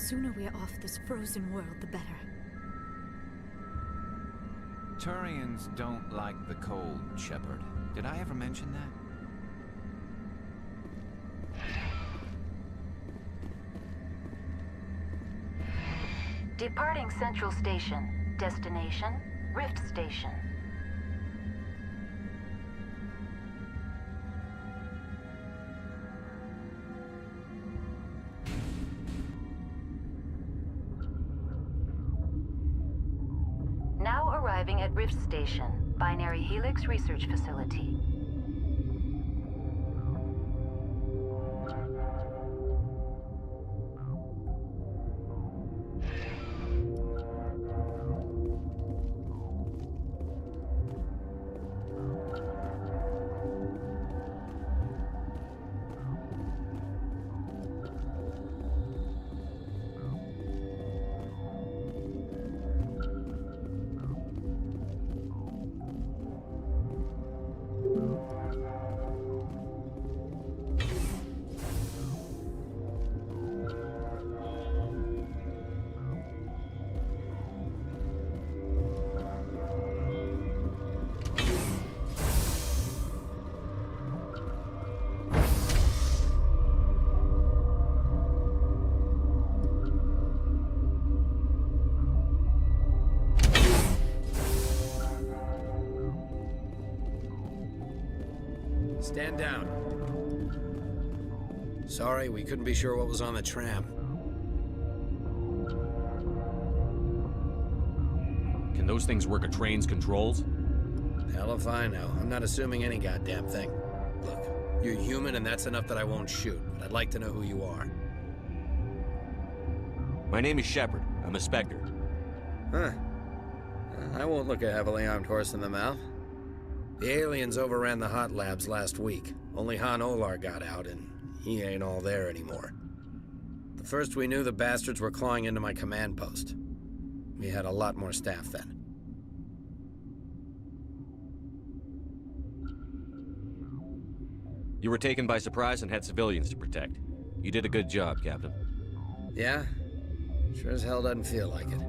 sooner we're off this frozen world, the better. Turians don't like the cold, Shepard. Did I ever mention that? Departing Central Station. Destination, Rift Station. Now arriving at Rift Station, Binary Helix Research Facility. Stand down. Sorry, we couldn't be sure what was on the tram. Can those things work a train's controls? Hell if I know. I'm not assuming any goddamn thing. Look, you're human and that's enough that I won't shoot, but I'd like to know who you are. My name is Shepard. I'm a Spectre. Huh. I won't look a heavily armed horse in the mouth. The aliens overran the hot labs last week. Only Han Olar got out, and he ain't all there anymore. The first we knew, the bastards were clawing into my command post. We had a lot more staff then. You were taken by surprise and had civilians to protect. You did a good job, Captain. Yeah? Sure as hell doesn't feel like it.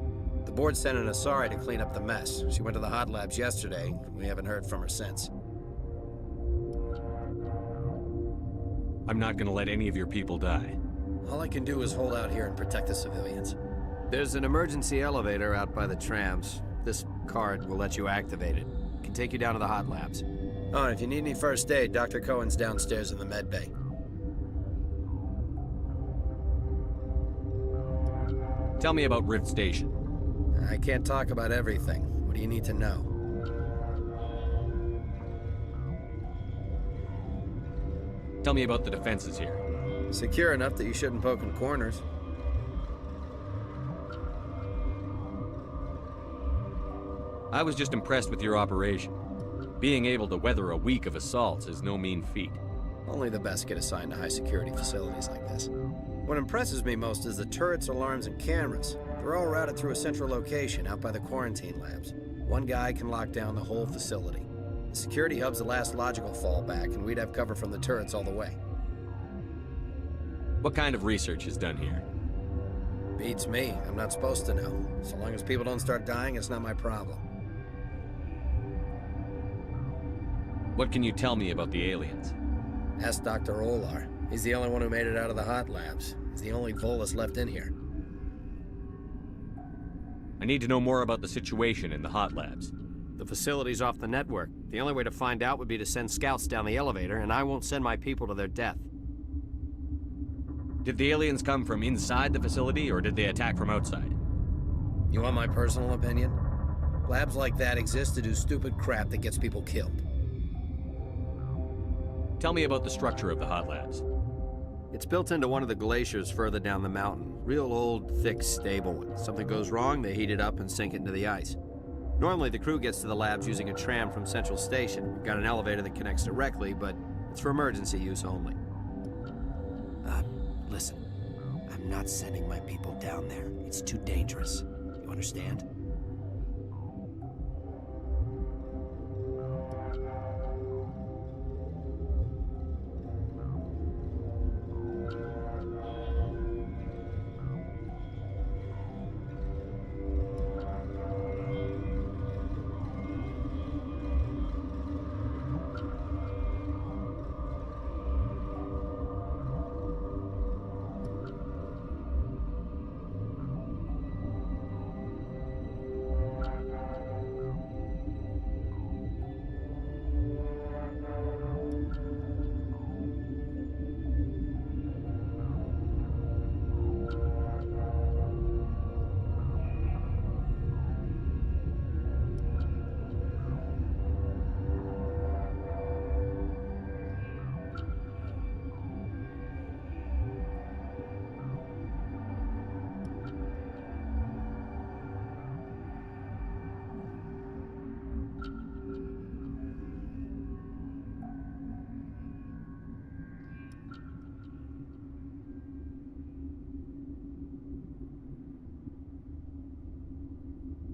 The board sent an Asari to clean up the mess. She went to the hot labs yesterday. We haven't heard from her since. I'm not gonna let any of your people die. All I can do is hold out here and protect the civilians. There's an emergency elevator out by the trams. This card will let you activate it. It can take you down to the hot labs. Oh, and if you need any first aid, Dr. Cohen's downstairs in the med bay. Tell me about Rift Station. I can't talk about everything. What do you need to know? Tell me about the defenses here. Secure enough that you shouldn't poke in corners. I was just impressed with your operation. Being able to weather a week of assaults is no mean feat. Only the best get assigned to high-security facilities like this. What impresses me most is the turrets, alarms, and cameras. They're all routed through a central location out by the quarantine labs. One guy can lock down the whole facility. The security hub's the last logical fallback, and we'd have cover from the turrets all the way. What kind of research is done here? Beats me. I'm not supposed to know. So long as people don't start dying, it's not my problem. What can you tell me about the aliens? Ask Dr. Olar. He's the only one who made it out of the hot labs. He's the only Volus left in here. I need to know more about the situation in the hot labs. The facility's off the network. The only way to find out would be to send scouts down the elevator, and I won't send my people to their death. Did the aliens come from inside the facility, or did they attack from outside? You want my personal opinion? Labs like that exist to do stupid crap that gets people killed. Tell me about the structure of the hot labs. It's built into one of the glaciers further down the mountain. Real old, thick, stable one. Something goes wrong, they heat it up and sink it into the ice. Normally, the crew gets to the labs using a tram from Central Station. We've got an elevator that connects directly, but it's for emergency use only. Listen. I'm not sending my people down there. It's too dangerous. You understand?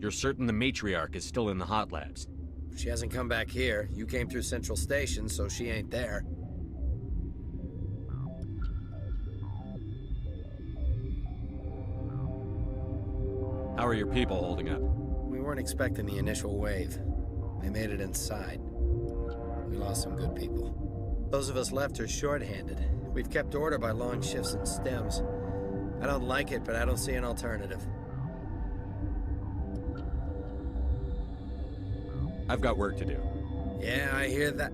You're certain the matriarch is still in the hot labs? She hasn't come back here. You came through Central Station, so she ain't there. How are your people holding up? We weren't expecting the initial wave. They made it inside. We lost some good people. Those of us left are short-handed. We've kept order by long shifts and stems. I don't like it, but I don't see an alternative. I've got work to do. Yeah, I hear that.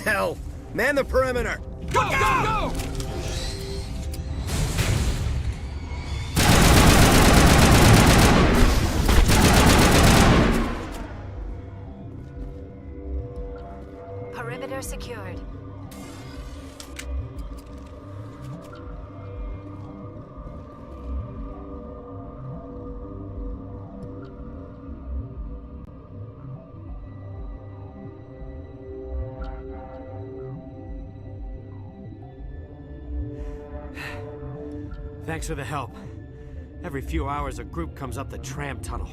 Hell! Man the perimeter! Go, go, go! Perimeter secured. Thanks for the help. Every few hours, a group comes up the tram tunnel.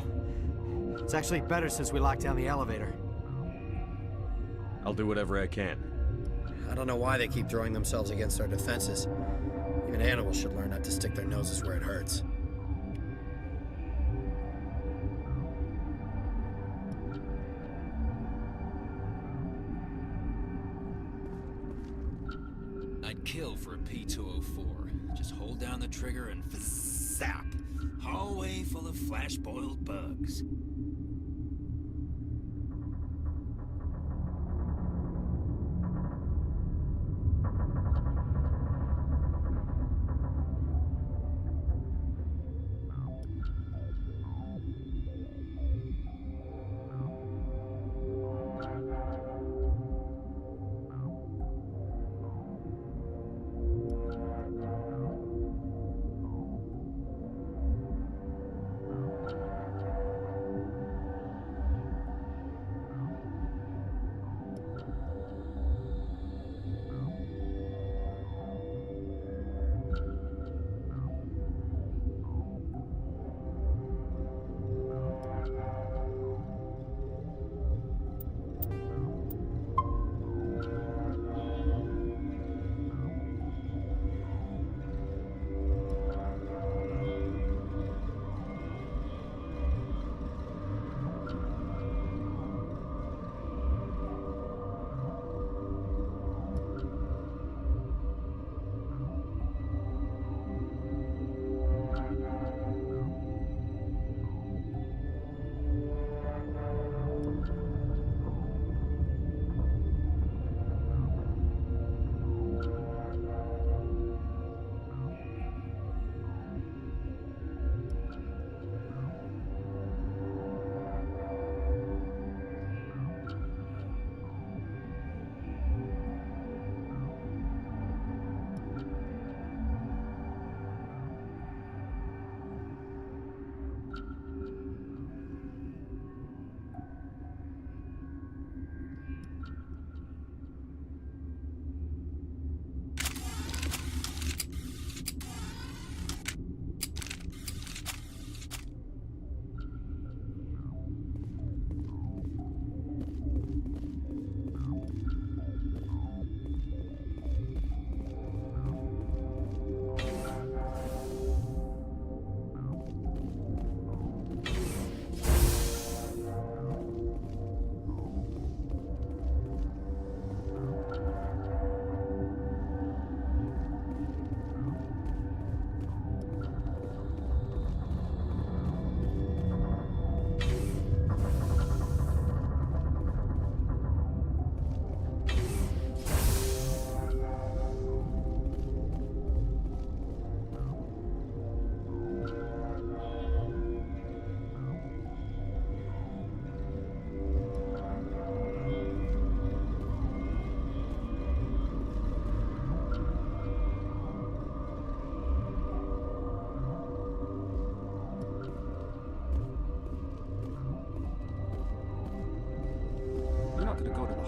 It's actually better since we locked down the elevator. I'll do whatever I can. I don't know why they keep throwing themselves against our defenses. Even animals should learn not to stick their noses where it hurts. I'd kill for a P-204. Just hold down the trigger and zap. Hallway full of flash-boiled bugs.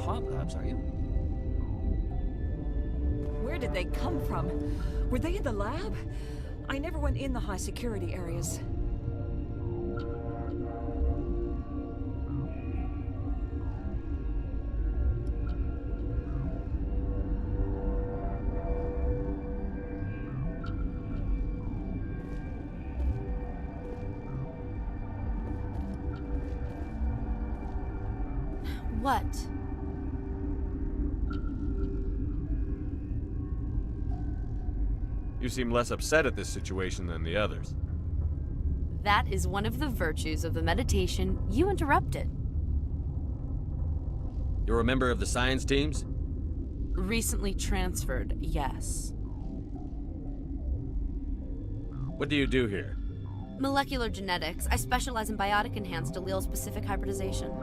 hot labs, are you? Where did they come from? Were they in the lab? I never went in the high security areas. What? You seem less upset at this situation than the others. That is one of the virtues of the meditation you interrupted. You're a member of the science teams? Recently transferred, yes. What do you do here? Molecular genetics. I specialize in biotic-enhanced allele-specific hybridization.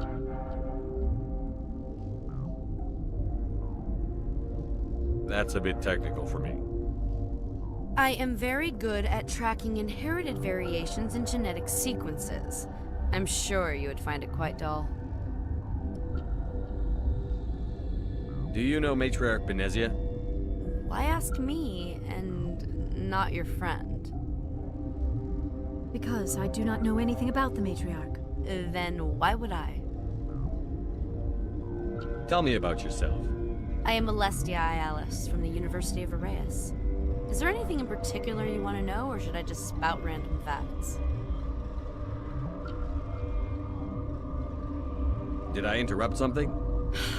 That's a bit technical for me. I am very good at tracking inherited variations in genetic sequences. I'm sure you would find it quite dull. Do you know Matriarch Benezia? Why ask me and not your friend? Because I do not know anything about the matriarch. Then why would I? Tell me about yourself. I am Alestia Ialis from the University of Arraeus. Is there anything in particular you want to know, or should I just spout random facts? Did I interrupt something?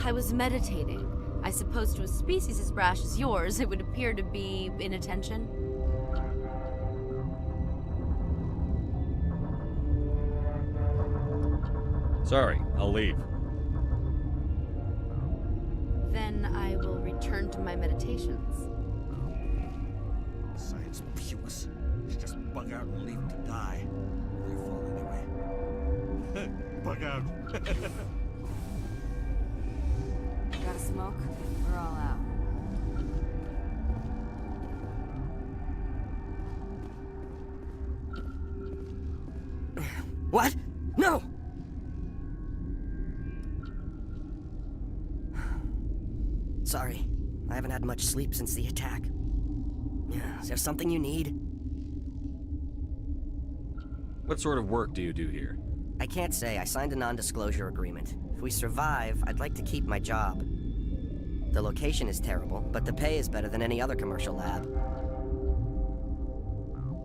I was meditating. I suppose to a species as brash as yours, it would appear to be inattention. Sorry, I'll leave. Then I will return to my meditations. Science puce. Just bug out and leave to die. They're full anyway. Bug out. Got a smoke? We're all out. What? No! Sorry, I haven't had much sleep since the attack. Is there something you need? What sort of work do you do here? I can't say. I signed a non-disclosure agreement. If we survive, I'd like to keep my job. The location is terrible, but the pay is better than any other commercial lab.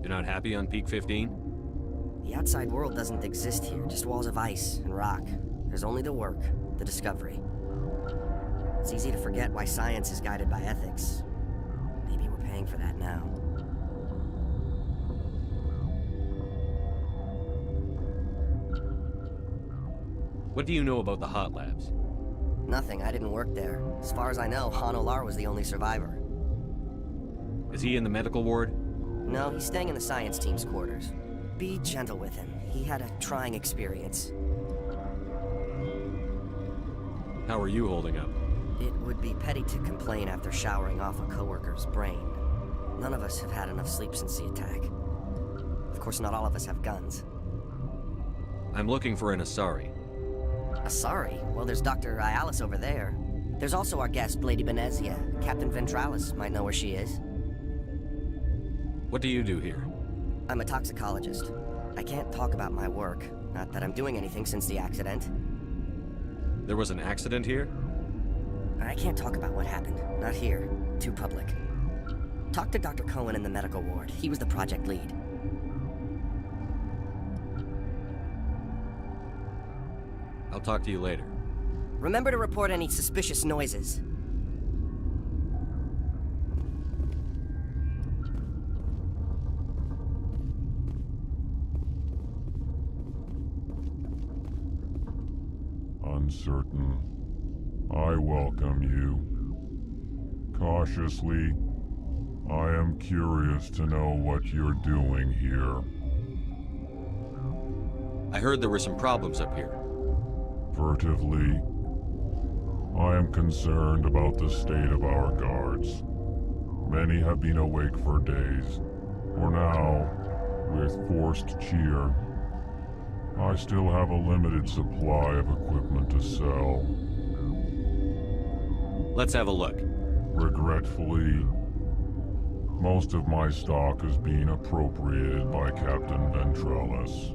You're not happy on Peak 15? The outside world doesn't exist here, just walls of ice and rock. There's only the work, the discovery. It's easy to forget why science is guided by ethics. Maybe we're paying for that now. What do you know about the Hot Labs? Nothing, I didn't work there. As far as I know, Han Olar was the only survivor. Is he in the medical ward? No, he's staying in the science team's quarters. Be gentle with him. He had a trying experience. How are you holding up? It would be petty to complain after showering off a coworker's brain. None of us have had enough sleep since the attack. Of course, not all of us have guns. I'm looking for an Asari. Asari? Well, there's Dr. Ialis over there. There's also our guest, Lady Benezia. Captain Ventralis might know where she is. What do you do here? I'm a toxicologist. I can't talk about my work. Not that I'm doing anything since the accident. There was an accident here? I can't talk about what happened. Not here. Too public. Talk to Dr. Cohen in the medical ward. He was the project lead. I'll talk to you later. Remember to report any suspicious noises. Uncertain. I welcome you. Cautiously, I am curious to know what you're doing here. I heard there were some problems up here. Furtively, I am concerned about the state of our guards. Many have been awake for days, for now, with forced cheer, I still have a limited supply of equipment to sell. Let's have a look. Regretfully, most of my stock is being appropriated by Captain Ventralis.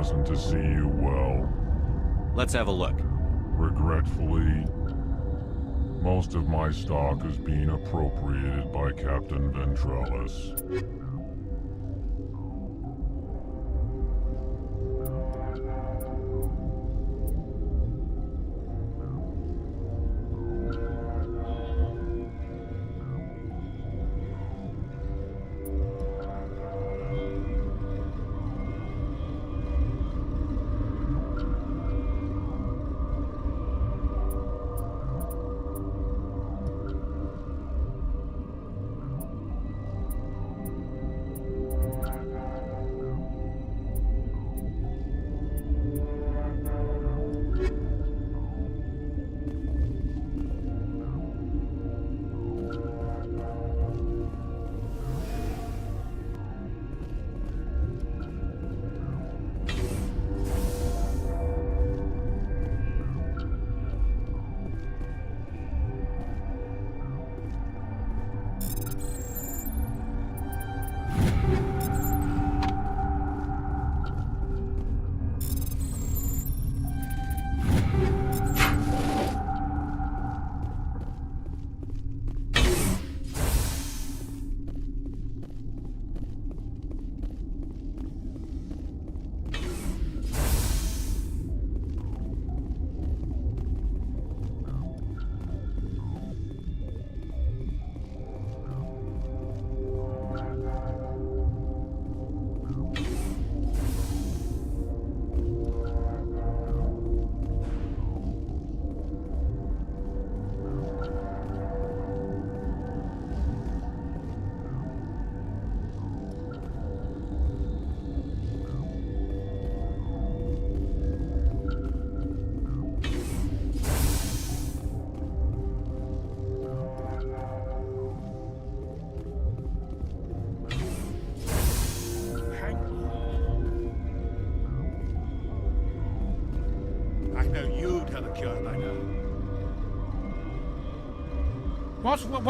pleasant to see you well. Let's have a look. Regretfully, most of my stock is being appropriated by Captain Ventrellis.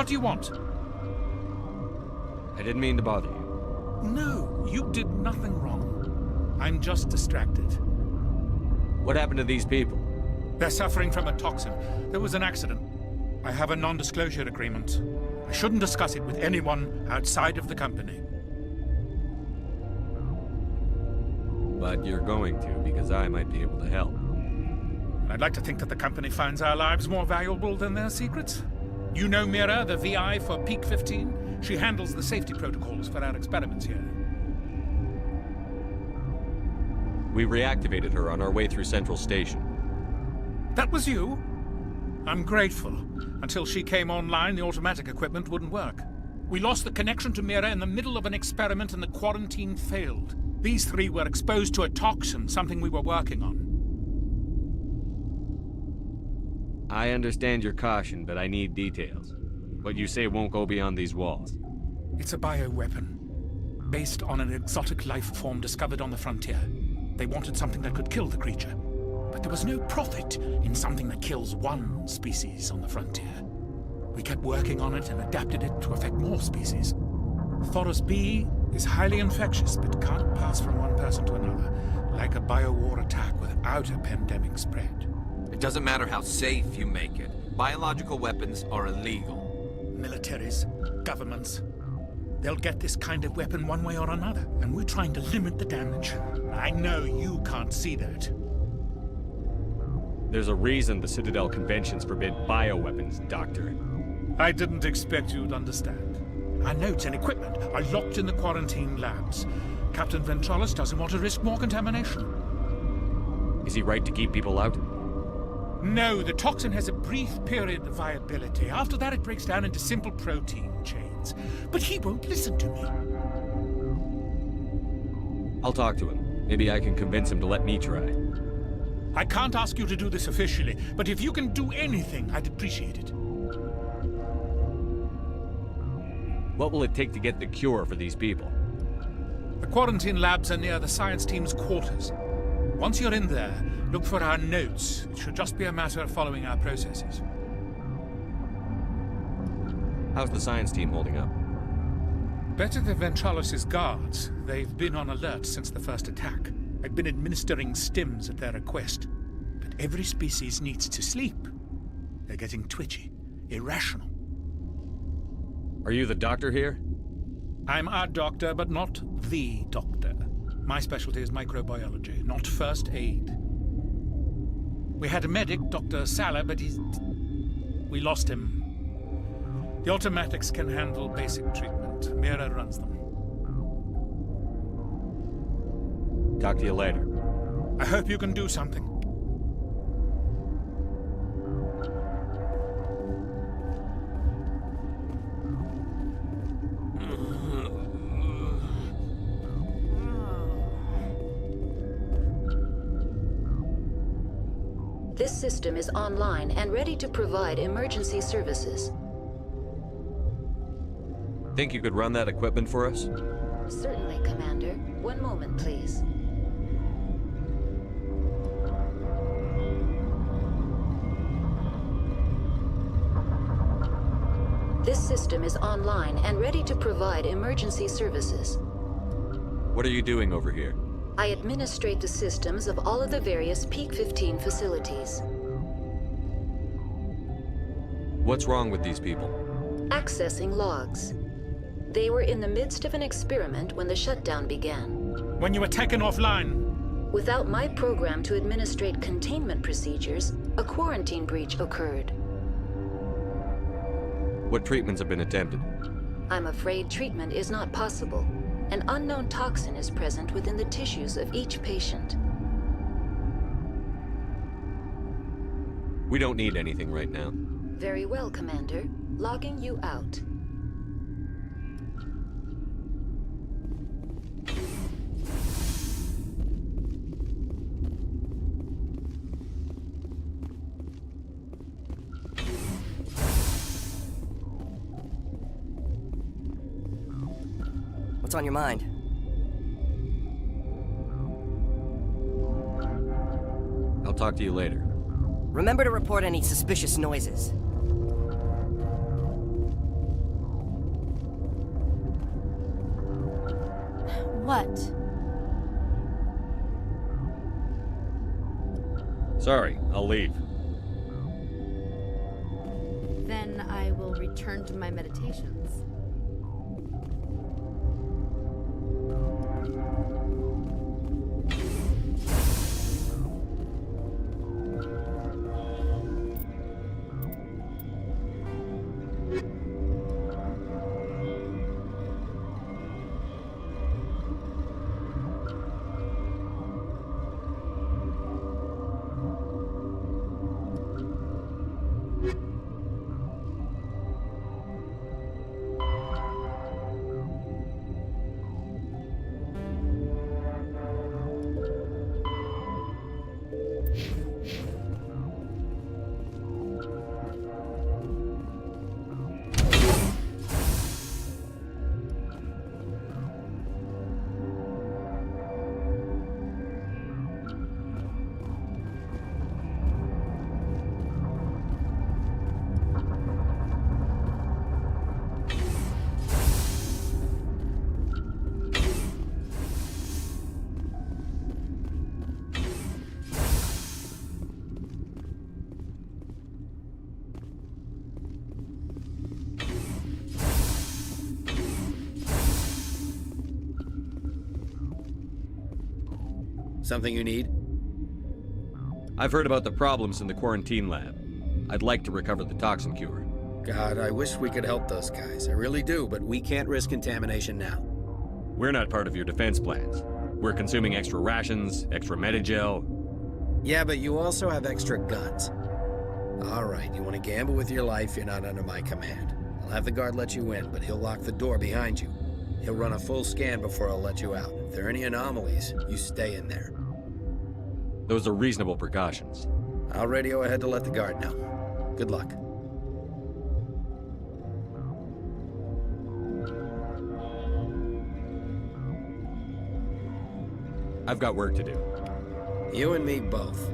What do you want? I didn't mean to bother you. No, you did nothing wrong. I'm just distracted. What happened to these people? They're suffering from a toxin. There was an accident. I have a non-disclosure agreement. I shouldn't discuss it with anyone outside of the company. But you're going to, because I might be able to help. I'd like to think that the company finds our lives more valuable than their secrets. You know Mira, the VI for Peak 15? She handles the safety protocols for our experiments here. We reactivated her on our way through Central Station. That was you? I'm grateful. Until she came online, the automatic equipment wouldn't work. We lost the connection to Mira in the middle of an experiment and the quarantine failed. These three were exposed to a toxin, something we were working on. I understand your caution, but I need details. What you say won't go beyond these walls. It's a bioweapon, based on an exotic life form discovered on the frontier. They wanted something that could kill the creature. But there was no profit in something that kills one species on the frontier. We kept working on it and adapted it to affect more species. Thoros B is highly infectious, but can't pass from one person to another, like a biowar attack without a pandemic spread. It doesn't matter how safe you make it. Biological weapons are illegal. Militaries, governments, they'll get this kind of weapon one way or another, and we're trying to limit the damage. I know you can't see that. There's a reason the Citadel conventions forbid bioweapons, Doctor. I didn't expect you'd understand. Our notes and equipment are locked in the quarantine labs. Captain Ventrellis doesn't want to risk more contamination. Is he right to keep people out? No, the toxin has a brief period of viability. After that, it breaks down into simple protein chains. But he won't listen to me. I'll talk to him. Maybe I can convince him to let me try. I can't ask you to do this officially, but if you can do anything, I'd appreciate it. What will it take to get the cure for these people? The quarantine labs are near the science team's quarters. Once you're in there, look for our notes. It should just be a matter of following our processes. How's the science team holding up? Better than Ventrellis' guards. They've been on alert since the first attack. I've been administering stims at their request, but every species needs to sleep. They're getting twitchy, irrational. Are you the doctor here? I'm a doctor, but not the doctor. My specialty is microbiology, not first aid. We had a medic, Dr. Salah, but we lost him. The automatics can handle basic treatment. Mira runs them. Talk to you later. I hope you can do something. This system is online and ready to provide emergency services. Think you could run that equipment for us? Certainly, Commander. One moment, please. This system is online and ready to provide emergency services. What are you doing over here? I administrate the systems of all of the various Peak 15 facilities. What's wrong with these people? Accessing logs. They were in the midst of an experiment when the shutdown began. When you were taken offline. Without my program to administrate containment procedures, a quarantine breach occurred. What treatments have been attempted? I'm afraid treatment is not possible. An unknown toxin is present within the tissues of each patient. We don't need anything right now. Very well, Commander. Logging you out. What's on your mind? I'll talk to you later. Remember to report any suspicious noises. What? Sorry, I'll leave. Then I will return to my meditations. Something you need? I've heard about the problems in the quarantine lab. I'd like to recover the toxin cure. God, I wish we could help those guys. I really do, but we can't risk contamination now. We're not part of your defense plans. We're consuming extra rations, extra Medigel. Yeah, but you also have extra guns. All right, you want to gamble with your life, you're not under my command. I'll have the guard let you in, but he'll lock the door behind you. He'll run a full scan before I'll let you out. If there are any anomalies, you stay in there. Those are reasonable precautions. I'll radio ahead to let the guard know. Good luck. I've got work to do. You and me both.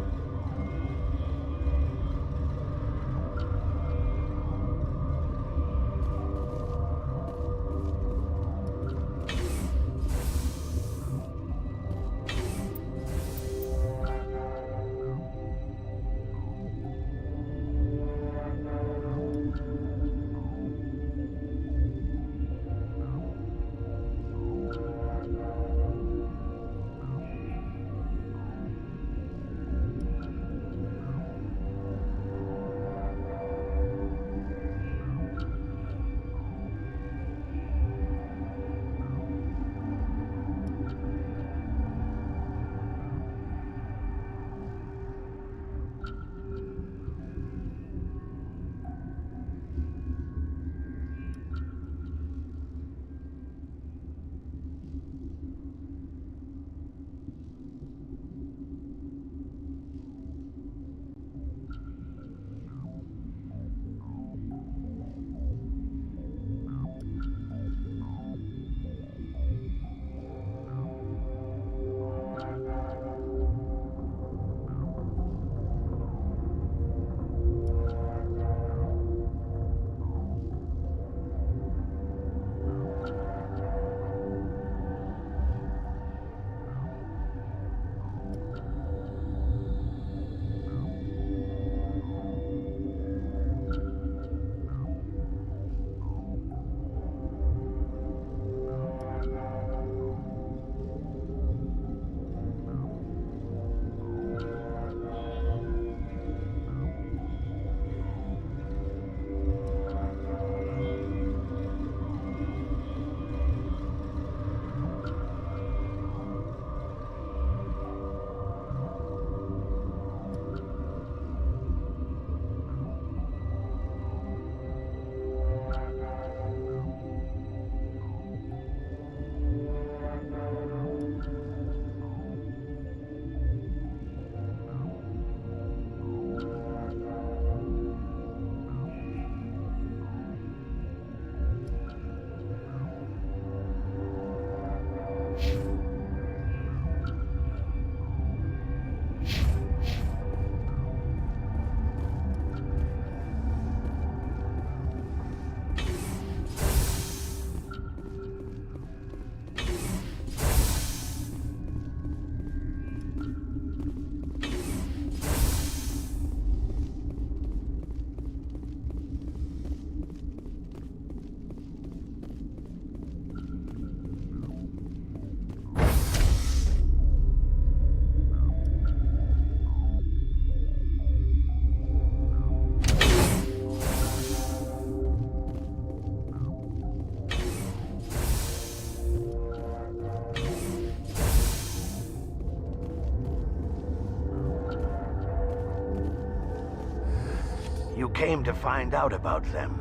You came to find out about them,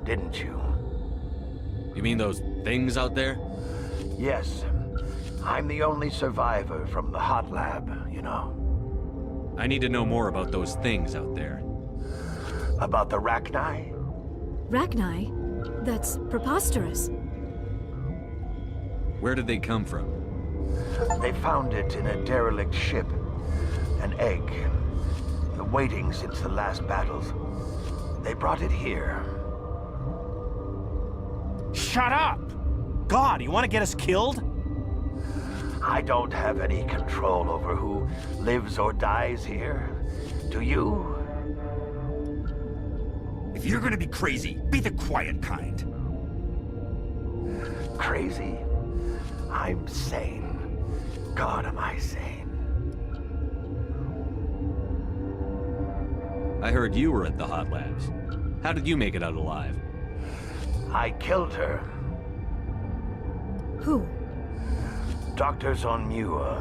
didn't you? You mean those things out there? Yes. I'm the only survivor from the hot lab, you know. I need to know more about those things out there. About the Rachni? Rachni? That's preposterous. Where did they come from? They found it in a derelict ship. An egg. Waiting since the last battles. They brought it here. Shut up! God, you want to get us killed? I don't have any control over who lives or dies here. Do you? If you're gonna be crazy, be the quiet kind. Crazy? I'm sane. God, am I sane. I heard you were at the hot labs. How did you make it out alive? I killed her. Who? Dr. Zonmua.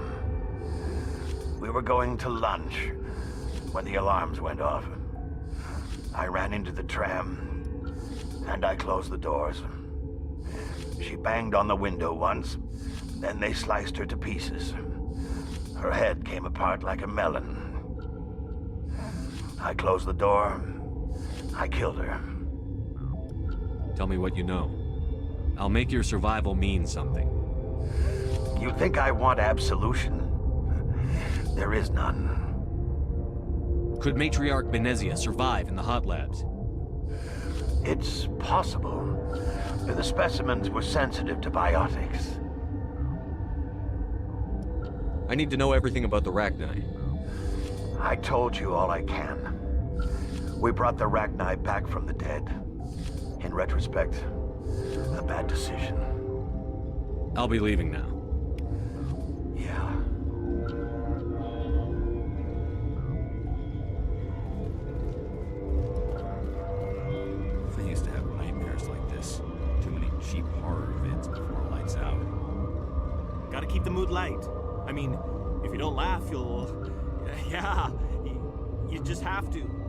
We were going to lunch when the alarms went off. I ran into the tram, and I closed the doors. She banged on the window once, then they sliced her to pieces. Her head came apart like a melon. I closed the door. I killed her. Tell me what you know. I'll make your survival mean something. You think I want absolution? There is none. Could Matriarch Benezia survive in the hot labs? It's possible. The specimens were sensitive to biotics. I need to know everything about the Rachni. I told you all I can. We brought the Rachni back from the dead. In retrospect, a bad decision. I'll be leaving now. Yeah. I used to have nightmares like this. Too many cheap horror events before it lights out. Gotta keep the mood light. I mean, if you don't laugh, you'll... Yeah, you just have to.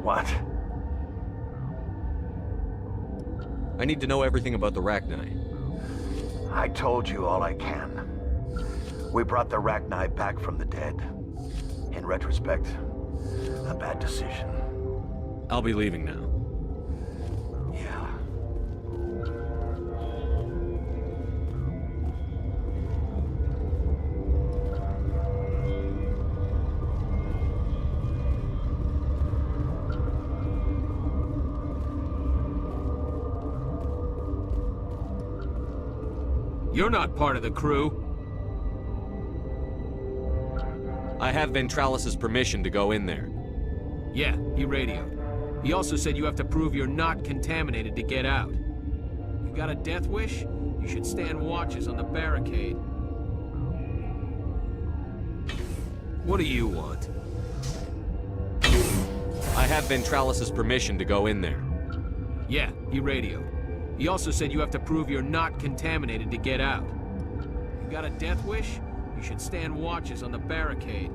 What? I need to know everything about the Rachni. I told you all I can. We brought the Rachni back from the dead. In retrospect, a bad decision. I'll be leaving now. Yeah. You're not part of the crew. I have Ventralis's permission to go in there. Yeah, he radioed. He also said you have to prove you're not contaminated to get out. You got a death wish? You should stand watches on the barricade. What do you want? I have Ventralis's permission to go in there. Yeah, he radioed. He also said you have to prove you're not contaminated to get out. You got a death wish? You should stand watches on the barricade.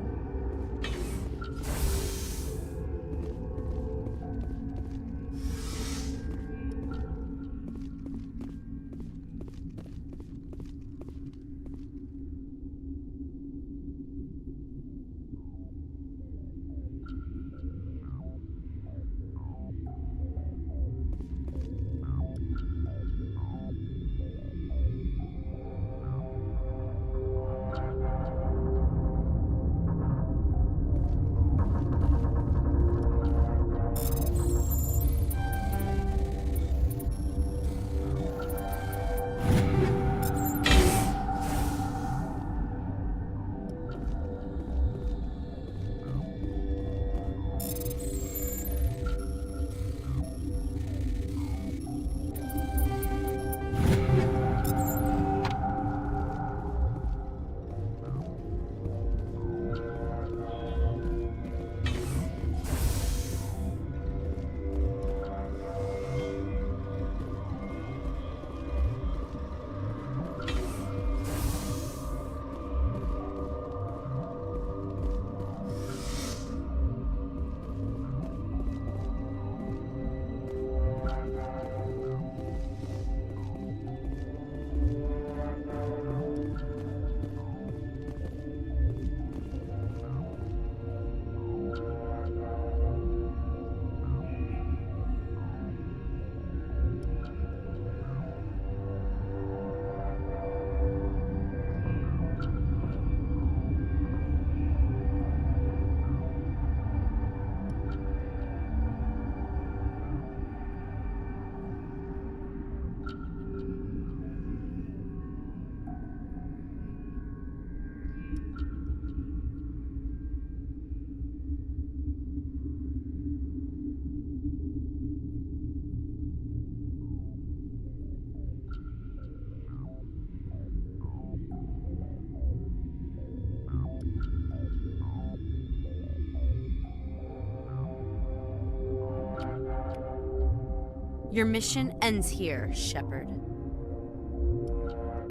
Your mission ends here, Shepard.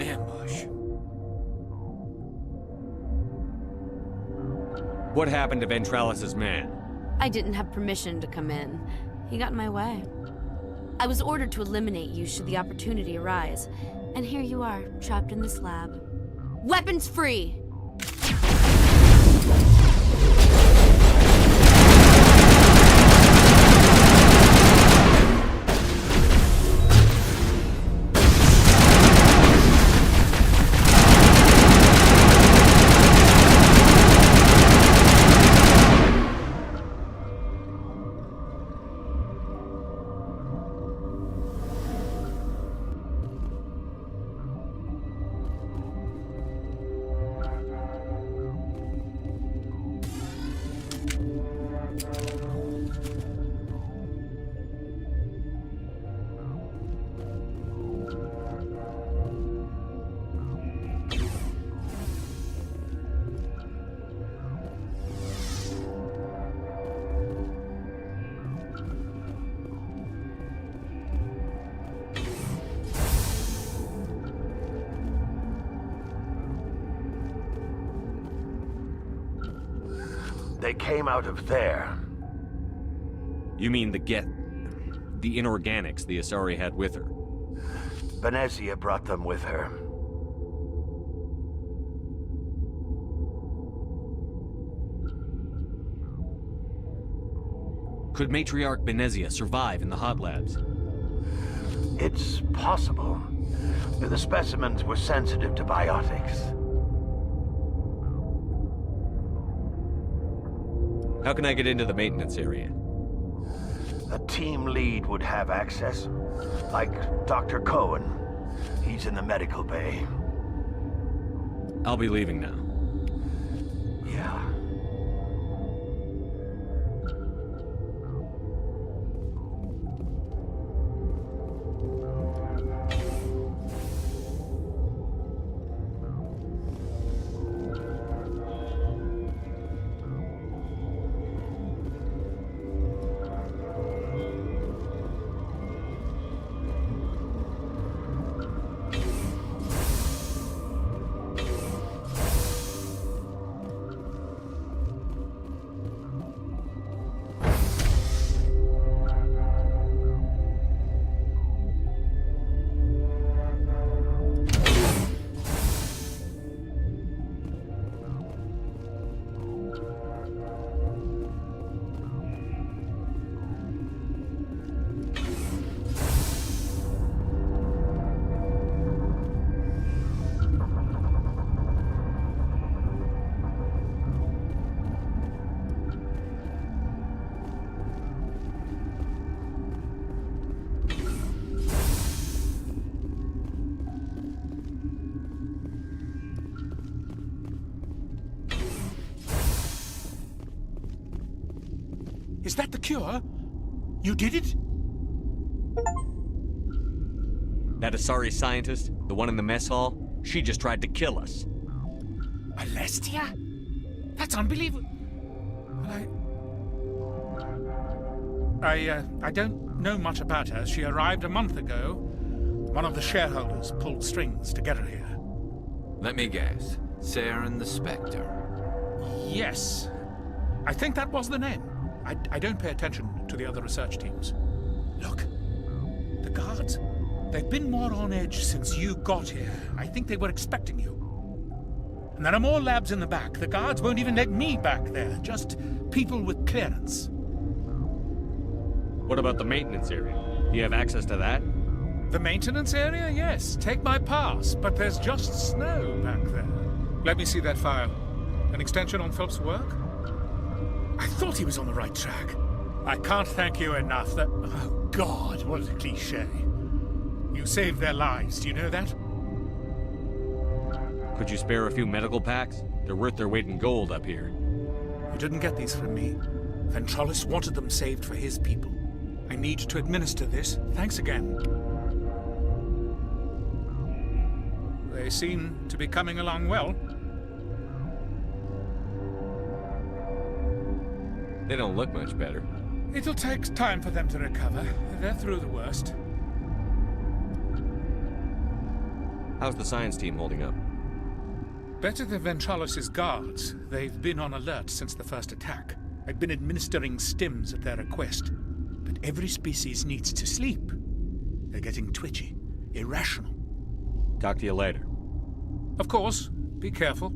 Ambush. What happened to Ventralis' man? I didn't have permission to come in. He got in my way. I was ordered to eliminate you should the opportunity arise. And here you are, trapped in this lab. Weapons free! They came out of there. You mean the inorganics the Asari had with her? Benezia brought them with her. Could Matriarch Benezia survive in the hot labs? It's possible. The specimens were sensitive to biotics. How can I get into the maintenance area? A team lead would have access, like Dr. Cohen. He's in the medical bay. I'll be leaving now. Yeah. Is that the cure? You did it? That Asari scientist, the one in the mess hall, she just tried to kill us. Alestia? That's unbelievable. I don't know much about her. She arrived a month ago. One of the shareholders pulled strings to get her here. Let me guess. Saren the Spectre. Yes. I think that was the name. I don't pay attention to the other research teams. Look, the guards, they've been more on edge since you got here. I think they were expecting you. And there are more labs in the back. The guards won't even let me back there, just people with clearance. What about the maintenance area? Do you have access to that? The maintenance area? Yes. Take my pass, but there's just snow back there. Let me see that file. An extension on Phelps' work? I thought he was on the right track. I can't thank you enough that... Oh, God, what a cliché. You saved their lives, do you know that? Could you spare a few medical packs? They're worth their weight in gold up here. You didn't get these from me. Ventralis wanted them saved for his people. I need to administer this. Thanks again. They seem to be coming along well. They don't look much better. It'll take time for them to recover. They're through the worst. How's the science team holding up? Better than Ventralos' guards. They've been on alert since the first attack. I've been administering stims at their request. But every species needs to sleep. They're getting twitchy, irrational. Talk to you later. Of course. Be careful.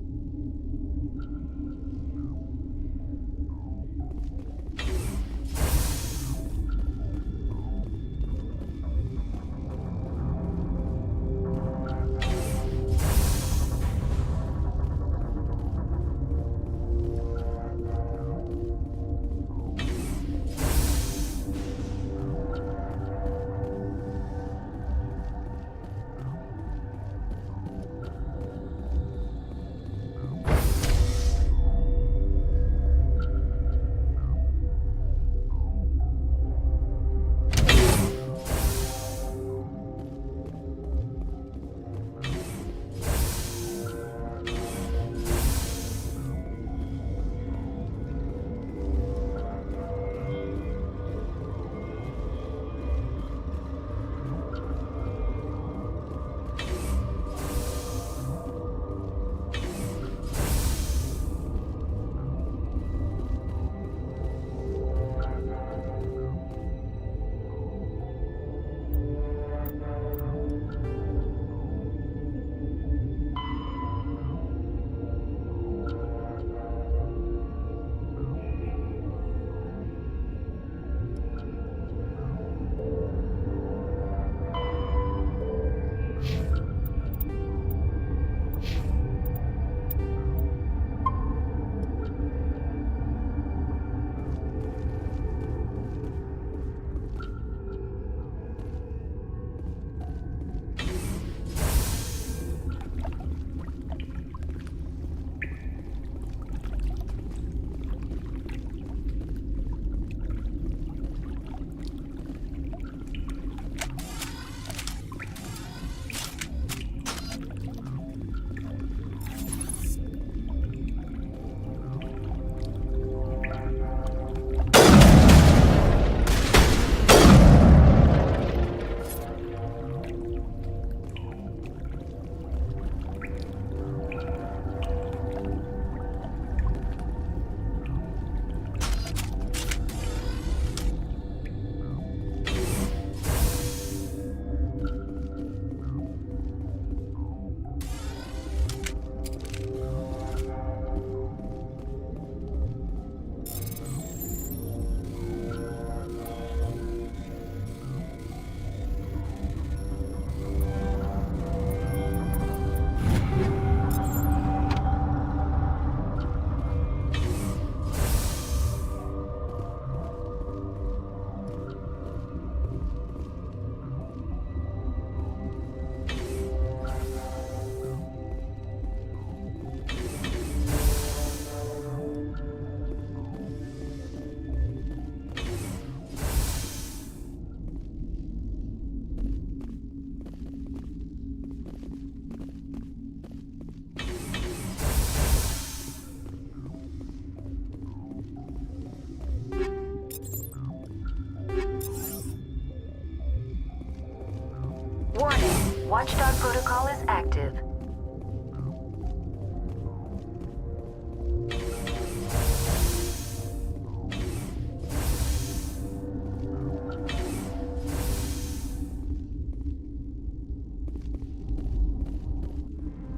Warning, Watchdog protocol is active.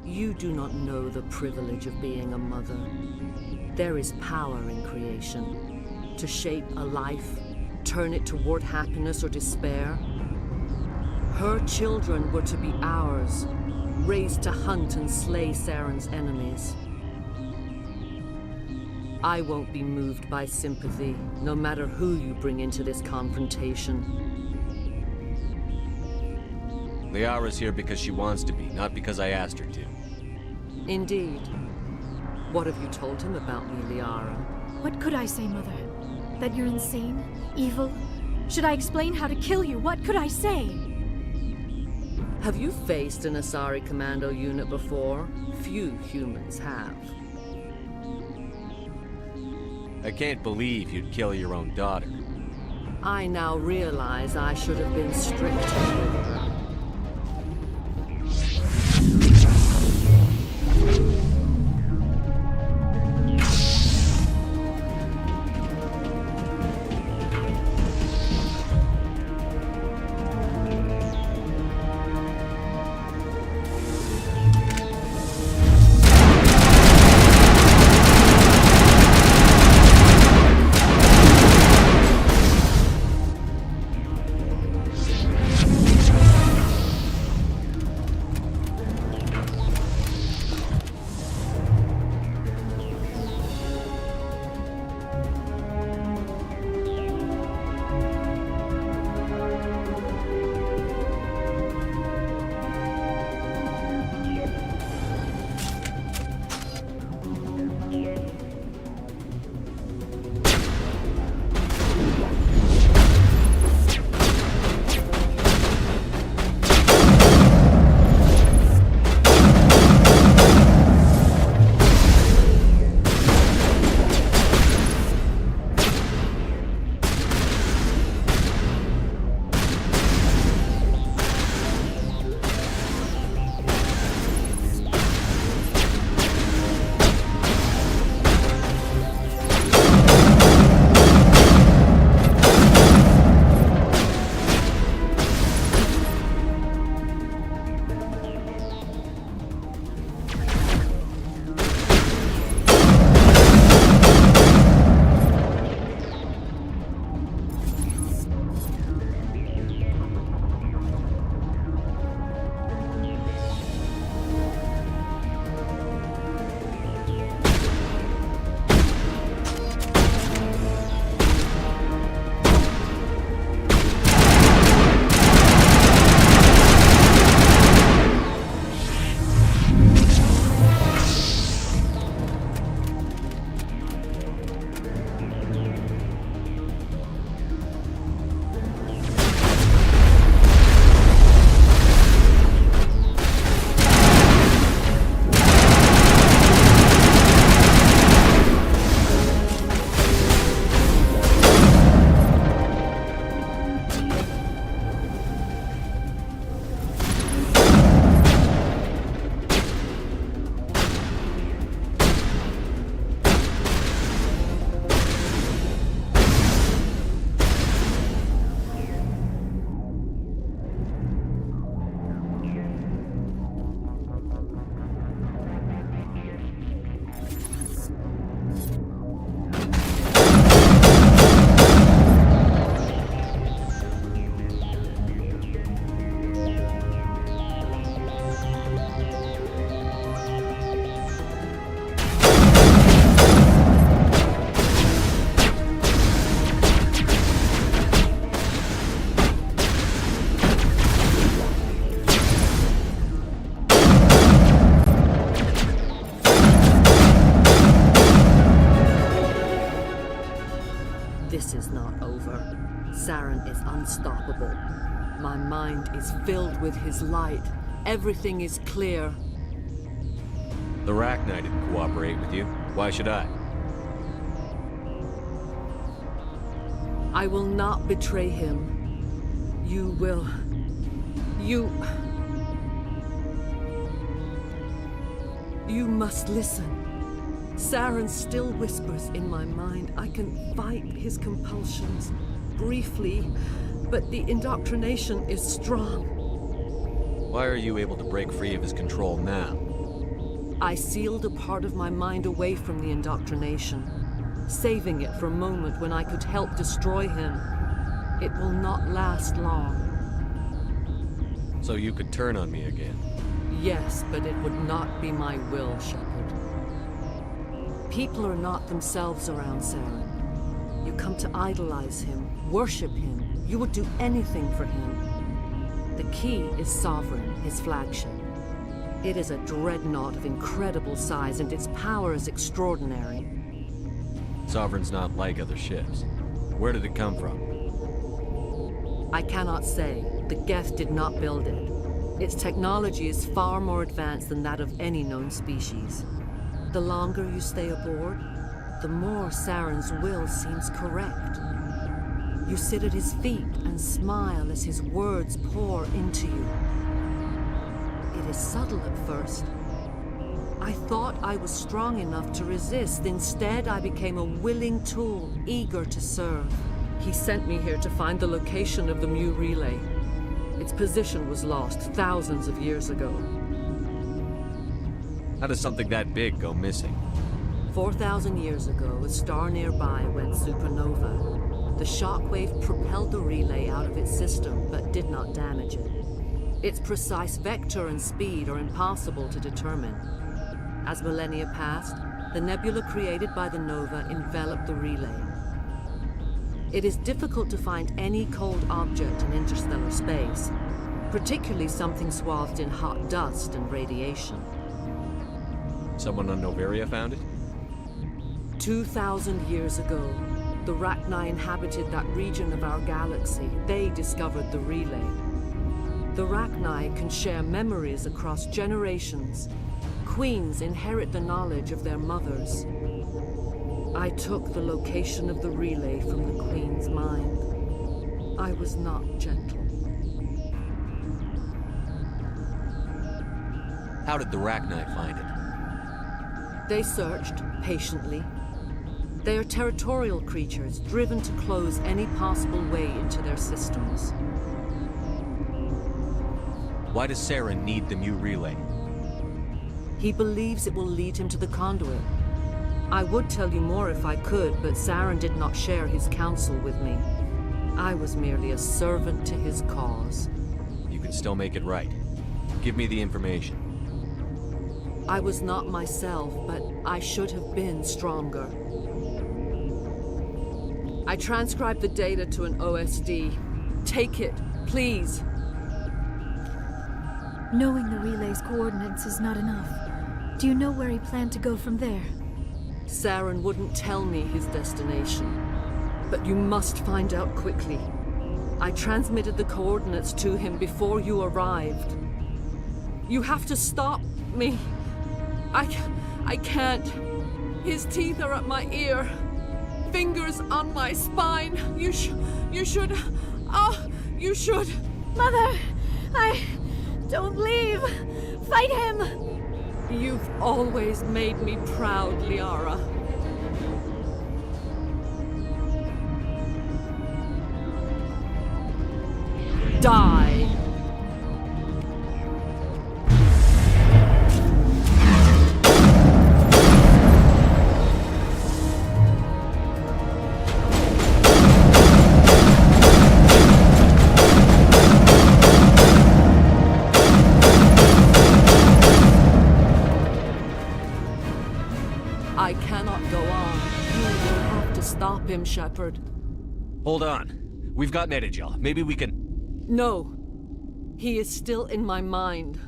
You do not know the privilege of being a mother. There is power in creation. To shape a life, turn it toward happiness or despair. Her children were to be ours, raised to hunt and slay Saren's enemies. I won't be moved by sympathy, no matter who you bring into this confrontation. Liara's here because she wants to be, not because I asked her to. Indeed. What have you told him about me, Liara? What could I say, Mother? That you're insane? Evil? Should I explain how to kill you? What could I say? Have you faced an Asari commando unit before? Few humans have. I can't believe you'd kill your own daughter. I now realize I should have been stricter with her. This is not over. Saren is unstoppable. My mind is filled with his light. Everything is clear. The Rachni didn't cooperate with you. Why should I? I will not betray him. You will. You must listen. Saren still whispers in my mind. I can fight his compulsions briefly, but the indoctrination is strong. Why are you able to break free of his control now? I sealed a part of my mind away from the indoctrination, saving it for a moment when I could help destroy him. It will not last long. So you could turn on me again? Yes, but it would not be my will, Shepard. People are not themselves around Saren. You come to idolize him, worship him. You would do anything for him. The key is Sovereign, his flagship. It is a dreadnought of incredible size, and its power is extraordinary. Sovereign's not like other ships. Where did it come from? I cannot say. The Geth did not build it. Its technology is far more advanced than that of any known species. The longer you stay aboard, the more Saren's will seems correct. You sit at his feet and smile as his words pour into you. It is subtle at first. I thought I was strong enough to resist. Instead, I became a willing tool, eager to serve. He sent me here to find the location of the Mu relay. Its position was lost thousands of years ago. How does something that big go missing? 4,000 years ago, a star nearby went supernova. The shockwave propelled the relay out of its system, but did not damage it. Its precise vector and speed are impossible to determine. As millennia passed, the nebula created by the nova enveloped the relay. It is difficult to find any cold object in interstellar space, particularly something swathed in hot dust and radiation. Someone on Noveria found it? 2,000 years ago, the Rachni inhabited that region of our galaxy. They discovered the relay. The Rachni can share memories across generations. Queens inherit the knowledge of their mothers. I took the location of the relay from the Queen's mind. I was not gentle. How did the Rachni find it? They searched, patiently. They are territorial creatures, driven to close any possible way into their systems. Why does Saren need the Mu relay? He believes it will lead him to the conduit. I would tell you more if I could, but Saren did not share his counsel with me. I was merely a servant to his cause. You can still make it right. Give me the information. I was not myself, but I should have been stronger. I transcribed the data to an OSD. Take it, please. Knowing the relay's coordinates is not enough. Do you know where he planned to go from there? Saren wouldn't tell me his destination. But you must find out quickly. I transmitted the coordinates to him before you arrived. You have to stop me. I can't. His teeth are at my ear. Fingers on my spine. You should. You should. Mother! Don't leave! Fight him! You've always made me proud, Liara. Die! I cannot go on. You will have to stop him, Shepard. Hold on. We've got Metagel. Maybe we can... No. He is still in my mind.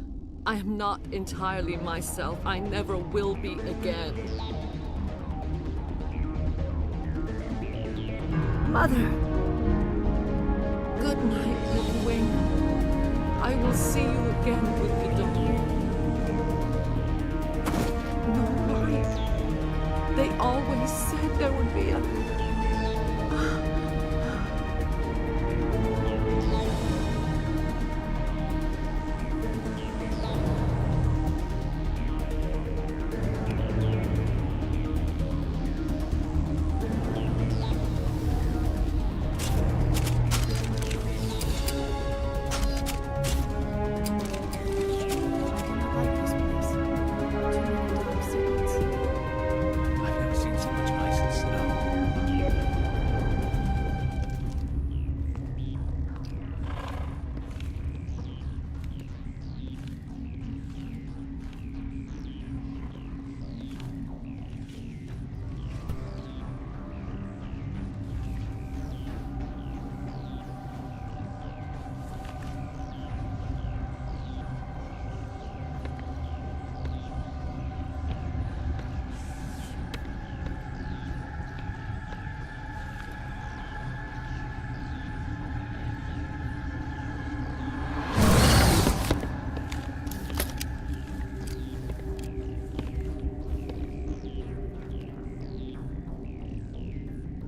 I am not entirely myself. I never will be again. Mother! Good night, little wing. I will see you again with the dawn. No light. They always said there would be a...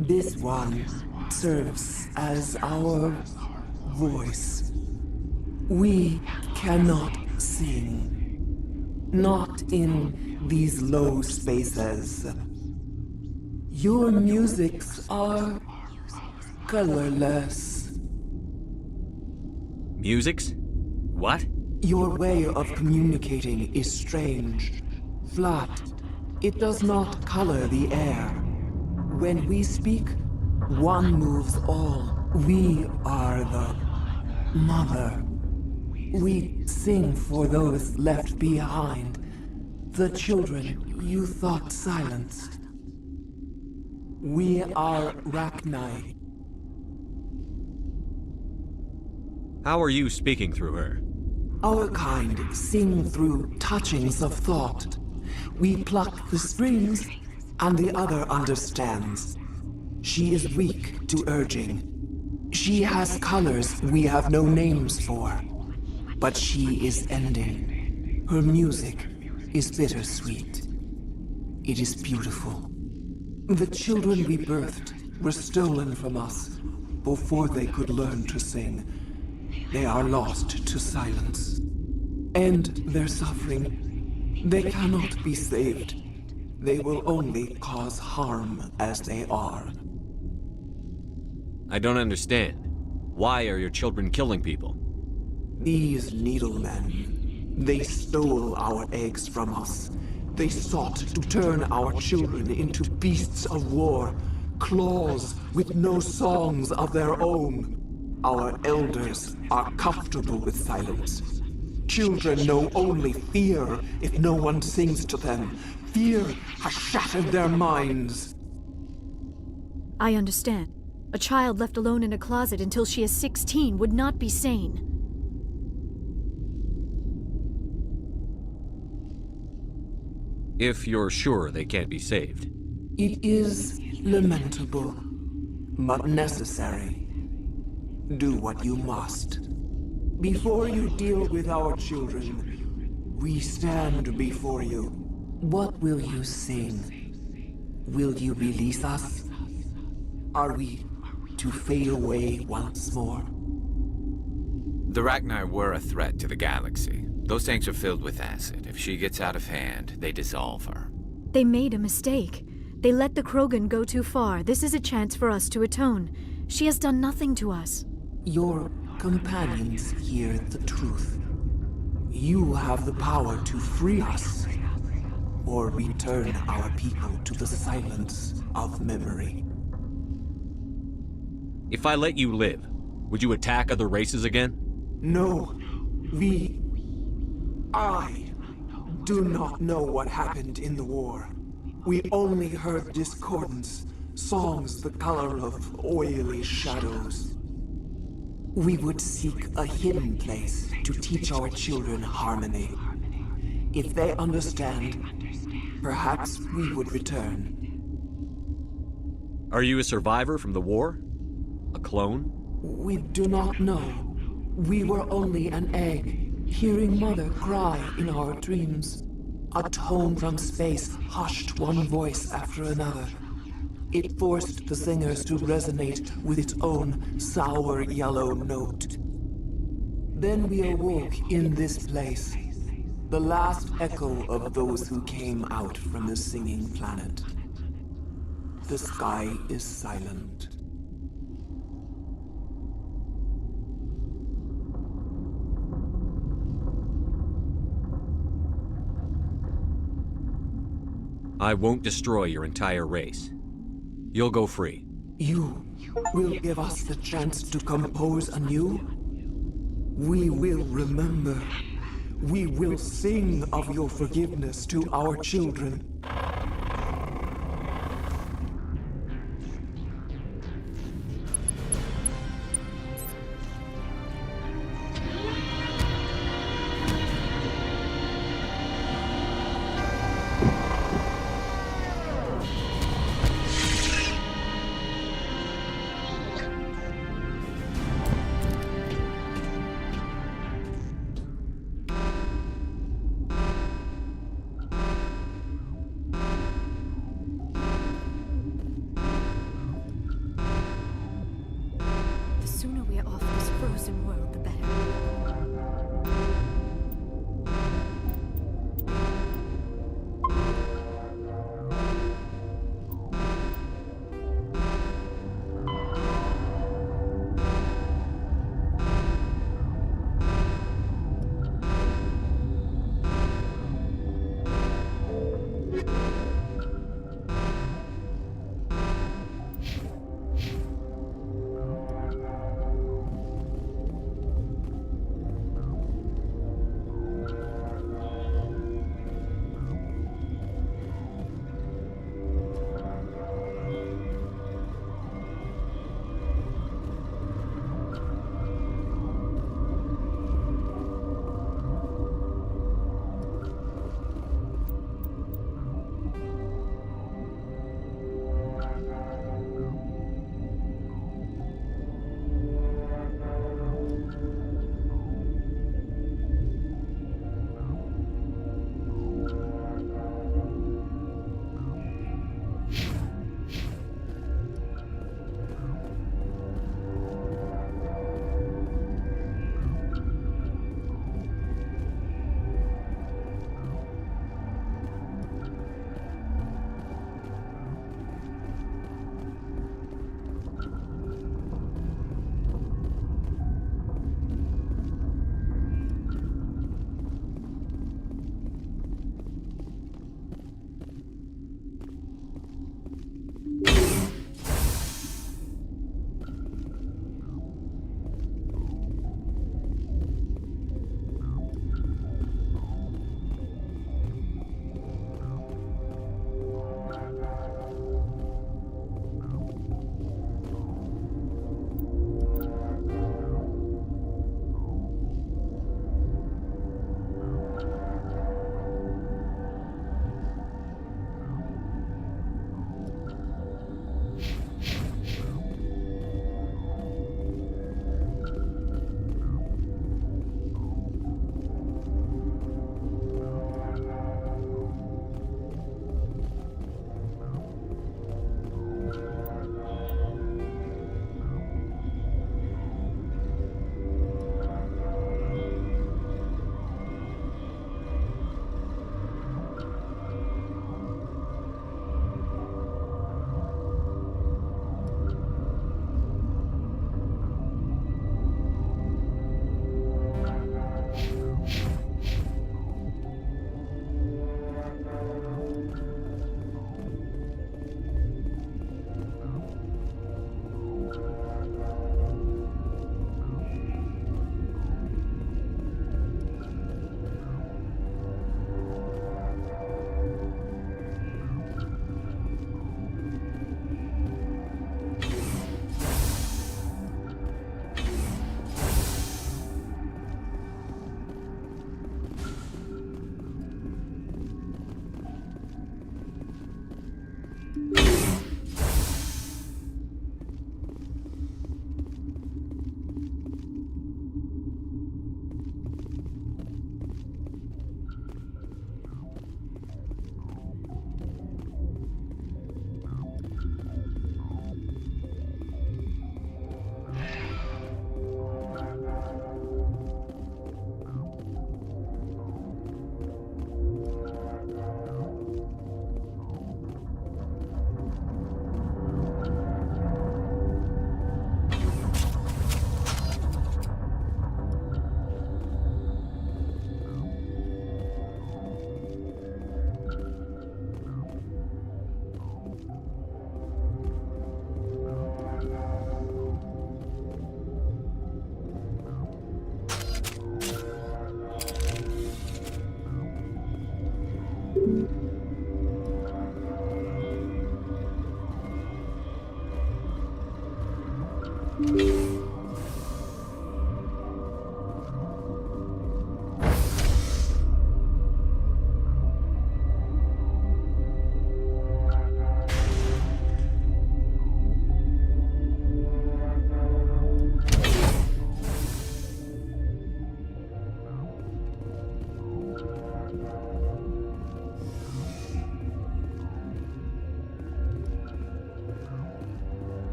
This one serves as our voice. We cannot sing. Not in these low spaces. Your musics are colorless. Musics? What? Your way of communicating is strange. Flat. It does not color the air. When we speak, one moves all. We are the mother. We sing for those left behind. The children you thought silenced. We are Rachni. How are you speaking through her? Our kind sing through touchings of thought. We pluck the strings, and the other understands. She is weak to urging. She has colors we have no names for. But she is ending. Her music is bittersweet. It is beautiful. The children we birthed were stolen from us before they could learn to sing. They are lost to silence. And their suffering, they cannot be saved. They will only cause harm as they are. I don't understand. Why are your children killing people? These needlemen, they stole our eggs from us. They sought to turn our children into beasts of war, claws with no songs of their own. Our elders are comfortable with silence. Children know only fear if no one sings to them. Fear has shattered their minds. I understand. A child left alone in a closet until she is 16 would not be sane. If you're sure they can't be saved. It is lamentable, but necessary. Do what you must. Before you deal with our children, we stand before you. What will you sing? Will you release us? Are we to fade away once more? The Rachni were a threat to the galaxy. Those tanks are filled with acid. If she gets out of hand, they dissolve her. They made a mistake. They let the Krogan go too far. This is a chance for us to atone. She has done nothing to us. Your companions hear the truth. You have the power to free us, or return our people to the silence of memory. If I let you live, would you attack other races again? No. I do not know what happened in the war. We only heard discordance, songs the color of oily shadows. We would seek a hidden place to teach our children harmony. If they understand, perhaps we would return. Are you a survivor from the war? A clone? We do not know. We were only an egg, hearing Mother cry in our dreams. A tone from space hushed one voice after another. It forced the singers to resonate with its own sour yellow note. Then we awoke in this place, the last echo of those who came out from the singing planet. The sky is silent. I won't destroy your entire race. You'll go free. You will give us the chance to compose anew? We will remember. We will sing of your forgiveness to our children. sooner we are off this frozen world, the better.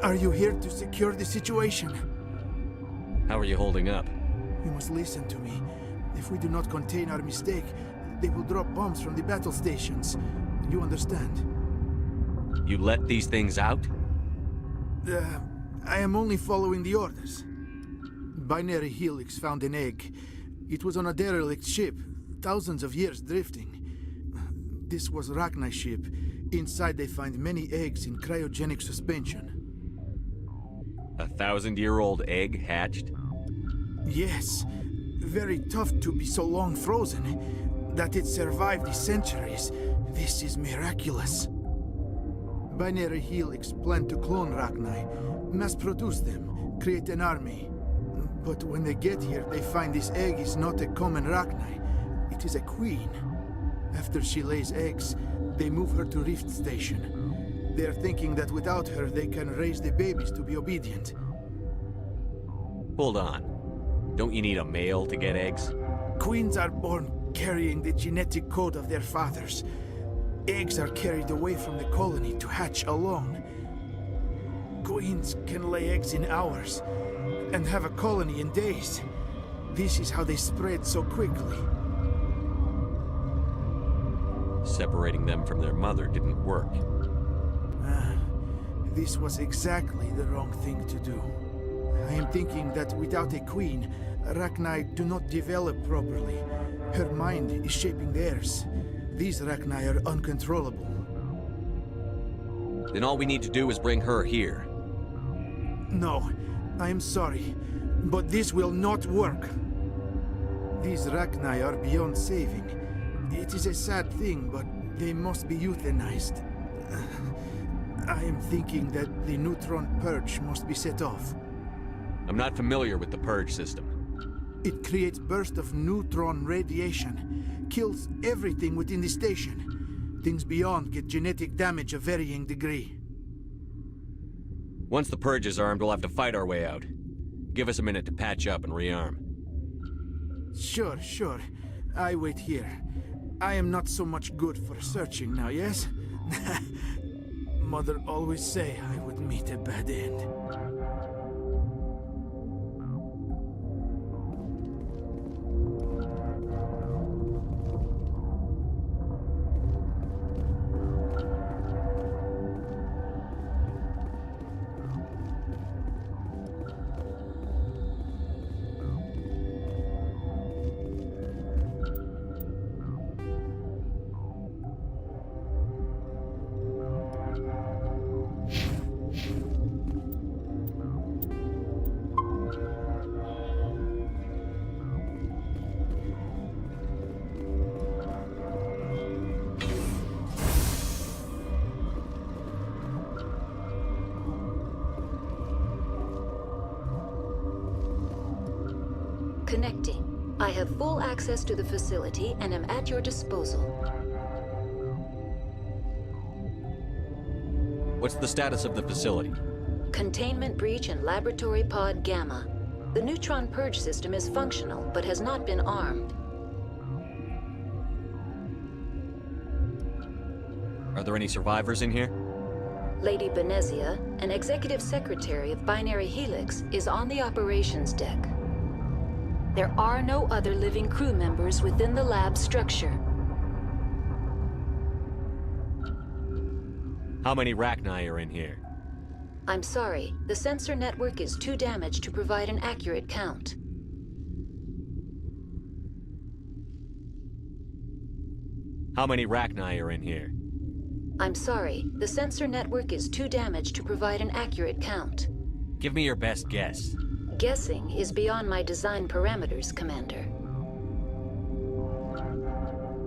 Are you here to secure the situation? How are you holding up? You must listen to me. If we do not contain our mistake, they will drop bombs from the battle stations. You understand? You let these things out? I am only following the orders. Binary Helix found an egg. It was on a derelict ship, thousands of years drifting. This was Rachni's ship. Inside they find many eggs in cryogenic suspension. A 1,000-year-old egg hatched? Yes. Very tough to be so long frozen. That it survived the centuries. This is miraculous. Binary Helix planned to clone Rachni, mass-produce them, create an army. But when they get here, they find this egg is not a common Rachni. It is a queen. After she lays eggs, they move her to Rift Station. They're thinking that without her, they can raise the babies to be obedient. Hold on. Don't you need a male to get eggs? Queens are born carrying the genetic code of their fathers. Eggs are carried away from the colony to hatch alone. Queens can lay eggs in hours and have a colony in days. This is how they spread so quickly. Separating them from their mother didn't work. This was exactly the wrong thing to do. I am thinking that without a queen, Rachni do not develop properly. Her mind is shaping theirs. These Rachni are uncontrollable. Then all we need to do is bring her here. No, I am sorry, but this will not work. These Rachni are beyond saving. It is a sad thing, but they must be euthanized. I am thinking that the neutron purge must be set off. I'm not familiar with the purge system. It creates bursts of neutron radiation, kills everything within the station. Things beyond get genetic damage of varying degree. Once the purge is armed, we'll have to fight our way out. Give us a minute to patch up and rearm. Sure. I wait here. I am not so much good for searching now, yes? Mother always say I would meet a bad end. Connecting. I have full access to the facility and am at your disposal. What's the status of the facility? Containment breach in Laboratory Pod Gamma. The neutron purge system is functional, but has not been armed. Are there any survivors in here? Lady Benezia, an executive secretary of Binary Helix, is on the operations deck. There are no other living crew members within the lab structure. How many Rachni are in here? I'm sorry, the sensor network is too damaged to provide an accurate count. How many Rachni are in here? I'm sorry, the sensor network is too damaged to provide an accurate count. Give me your best guess. Guessing is beyond my design parameters, Commander.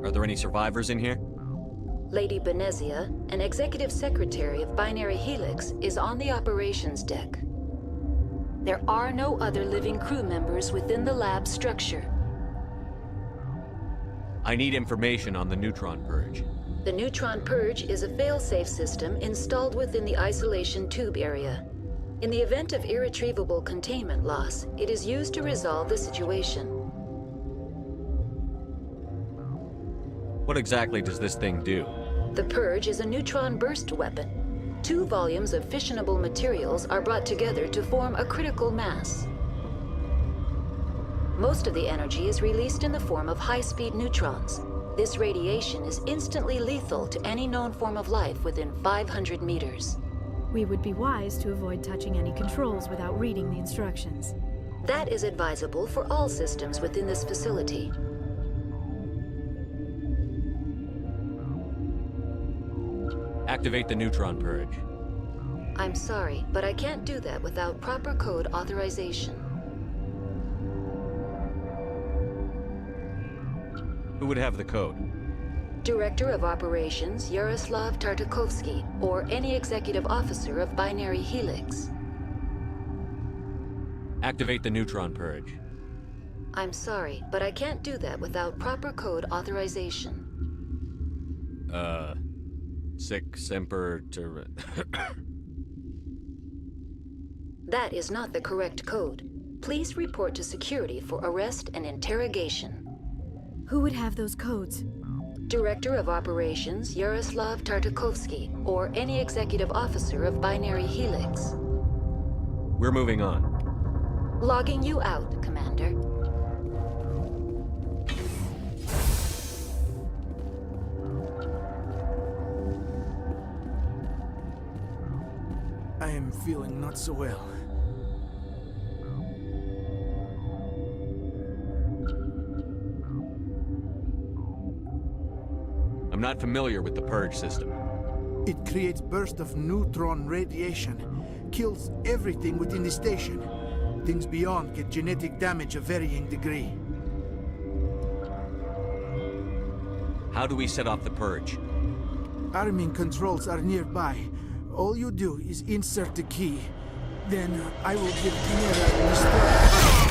Are there any survivors in here? Lady Benezia, an executive secretary of Binary Helix, is on the operations deck. There are no other living crew members within the lab structure. I need information on the neutron purge. The neutron purge is a fail-safe system installed within the isolation tube area. In the event of irretrievable containment loss, it is used to resolve the situation. What exactly does this thing do? The purge is a neutron burst weapon. 2 volumes of fissionable materials are brought together to form a critical mass. Most of the energy is released in the form of high-speed neutrons. This radiation is instantly lethal to any known form of life within 500 meters. We would be wise to avoid touching any controls without reading the instructions. That is advisable for all systems within this facility. Activate the neutron purge. I'm sorry, but I can't do that without proper code authorization. Who would have the code? Director of Operations Yaroslav Tartakovsky, or any executive officer of Binary Helix. Activate the neutron purge. I'm sorry, but I can't do that without proper code authorization. Sic semper ter... That is not the correct code. Please report to security for arrest and interrogation. Who would have those codes? Director of Operations Yaroslav Tartakovsky, or any executive officer of Binary Helix. We're moving on. Logging you out, Commander. I am feeling not so well. I'm not familiar with the purge system. It creates bursts of neutron radiation, kills everything within the station. Things beyond get genetic damage of varying degree. How do we set off the purge? Arming controls are nearby. All you do is insert the key. Then I will give Chimera a start.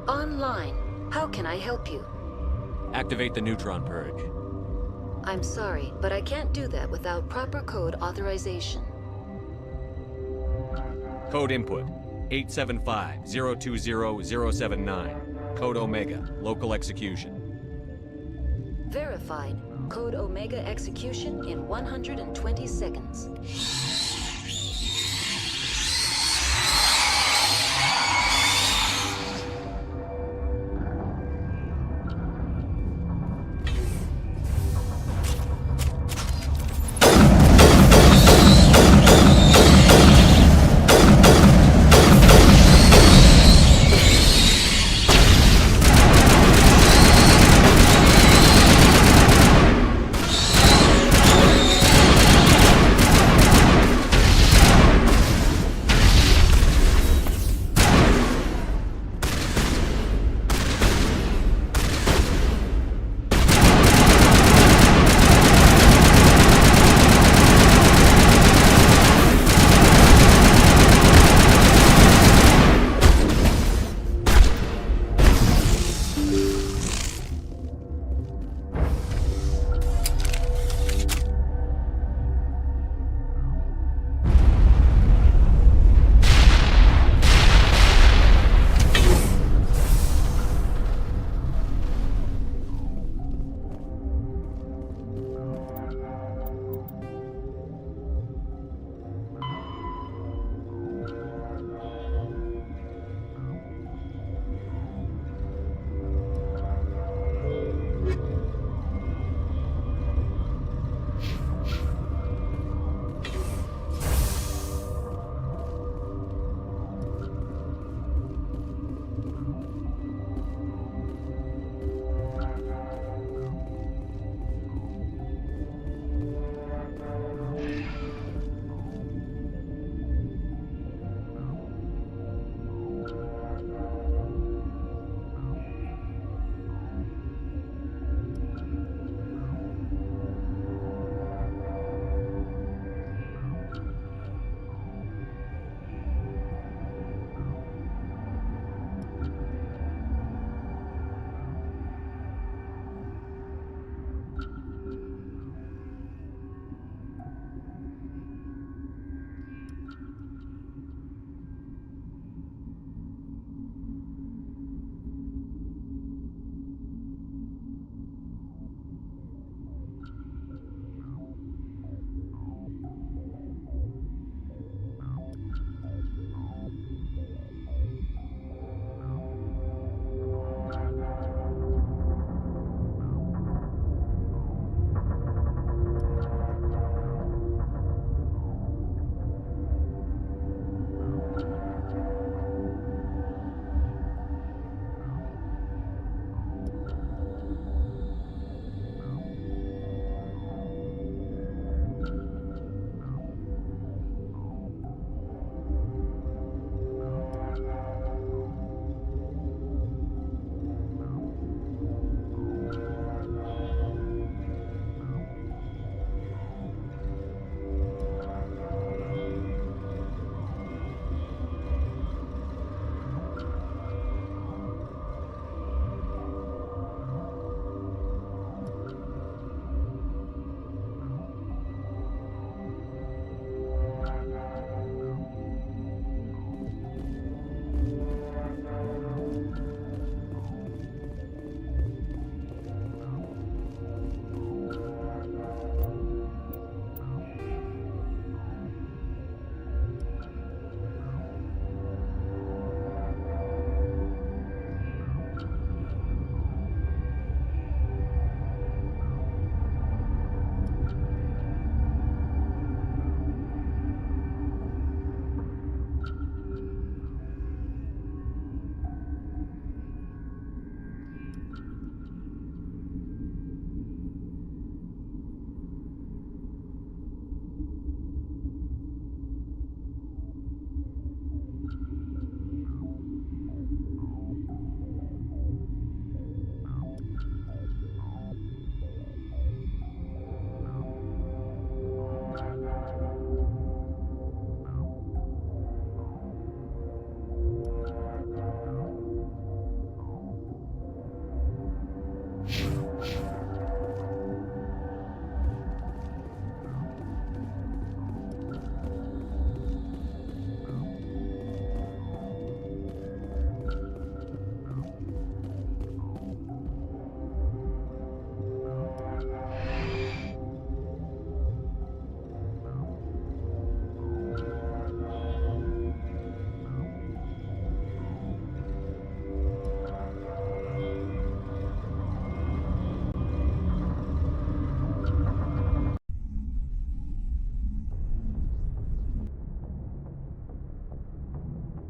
Online. How can I help you? Activate the neutron purge. I'm sorry, but I can't do that without proper code authorization. Code input 875-020-079. Code Omega. Local execution. Verified. Code Omega execution in 120 seconds.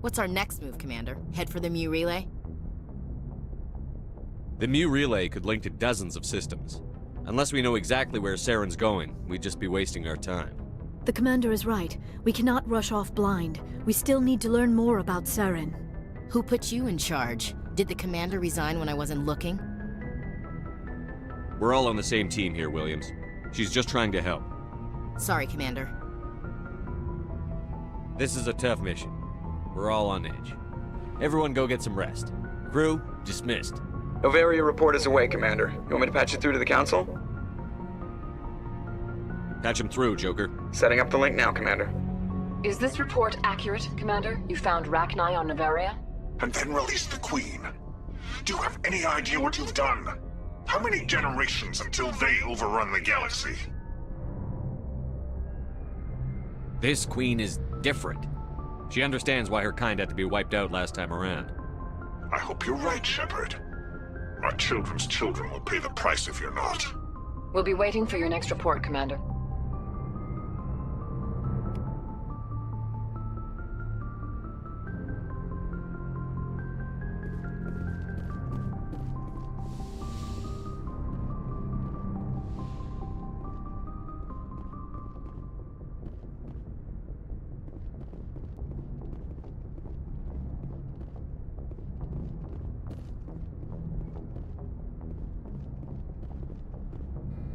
What's our next move, Commander? Head for the Mu Relay? The Mu Relay could link to dozens of systems. Unless we know exactly where Saren's going, we'd just be wasting our time. The commander is right. We cannot rush off blind. We still need to learn more about Saren. Who put you in charge? Did the commander resign when I wasn't looking? We're all on the same team here, Williams. She's just trying to help. Sorry, Commander. This is a tough mission. We're all on edge. Everyone go get some rest. Crew, dismissed. Novaria report is away, Commander. You want me to patch it through to the Council? Patch him through, Joker. Setting up the link now, Commander. Is this report accurate, Commander? You found Rachni on Novaria? And then released the Queen. Do you have any idea what you've done? How many generations until they overrun the galaxy? This Queen is different. She understands why her kind had to be wiped out last time around. I hope you're right, Shepard. Our children's children will pay the price if you're not. We'll be waiting for your next report, Commander.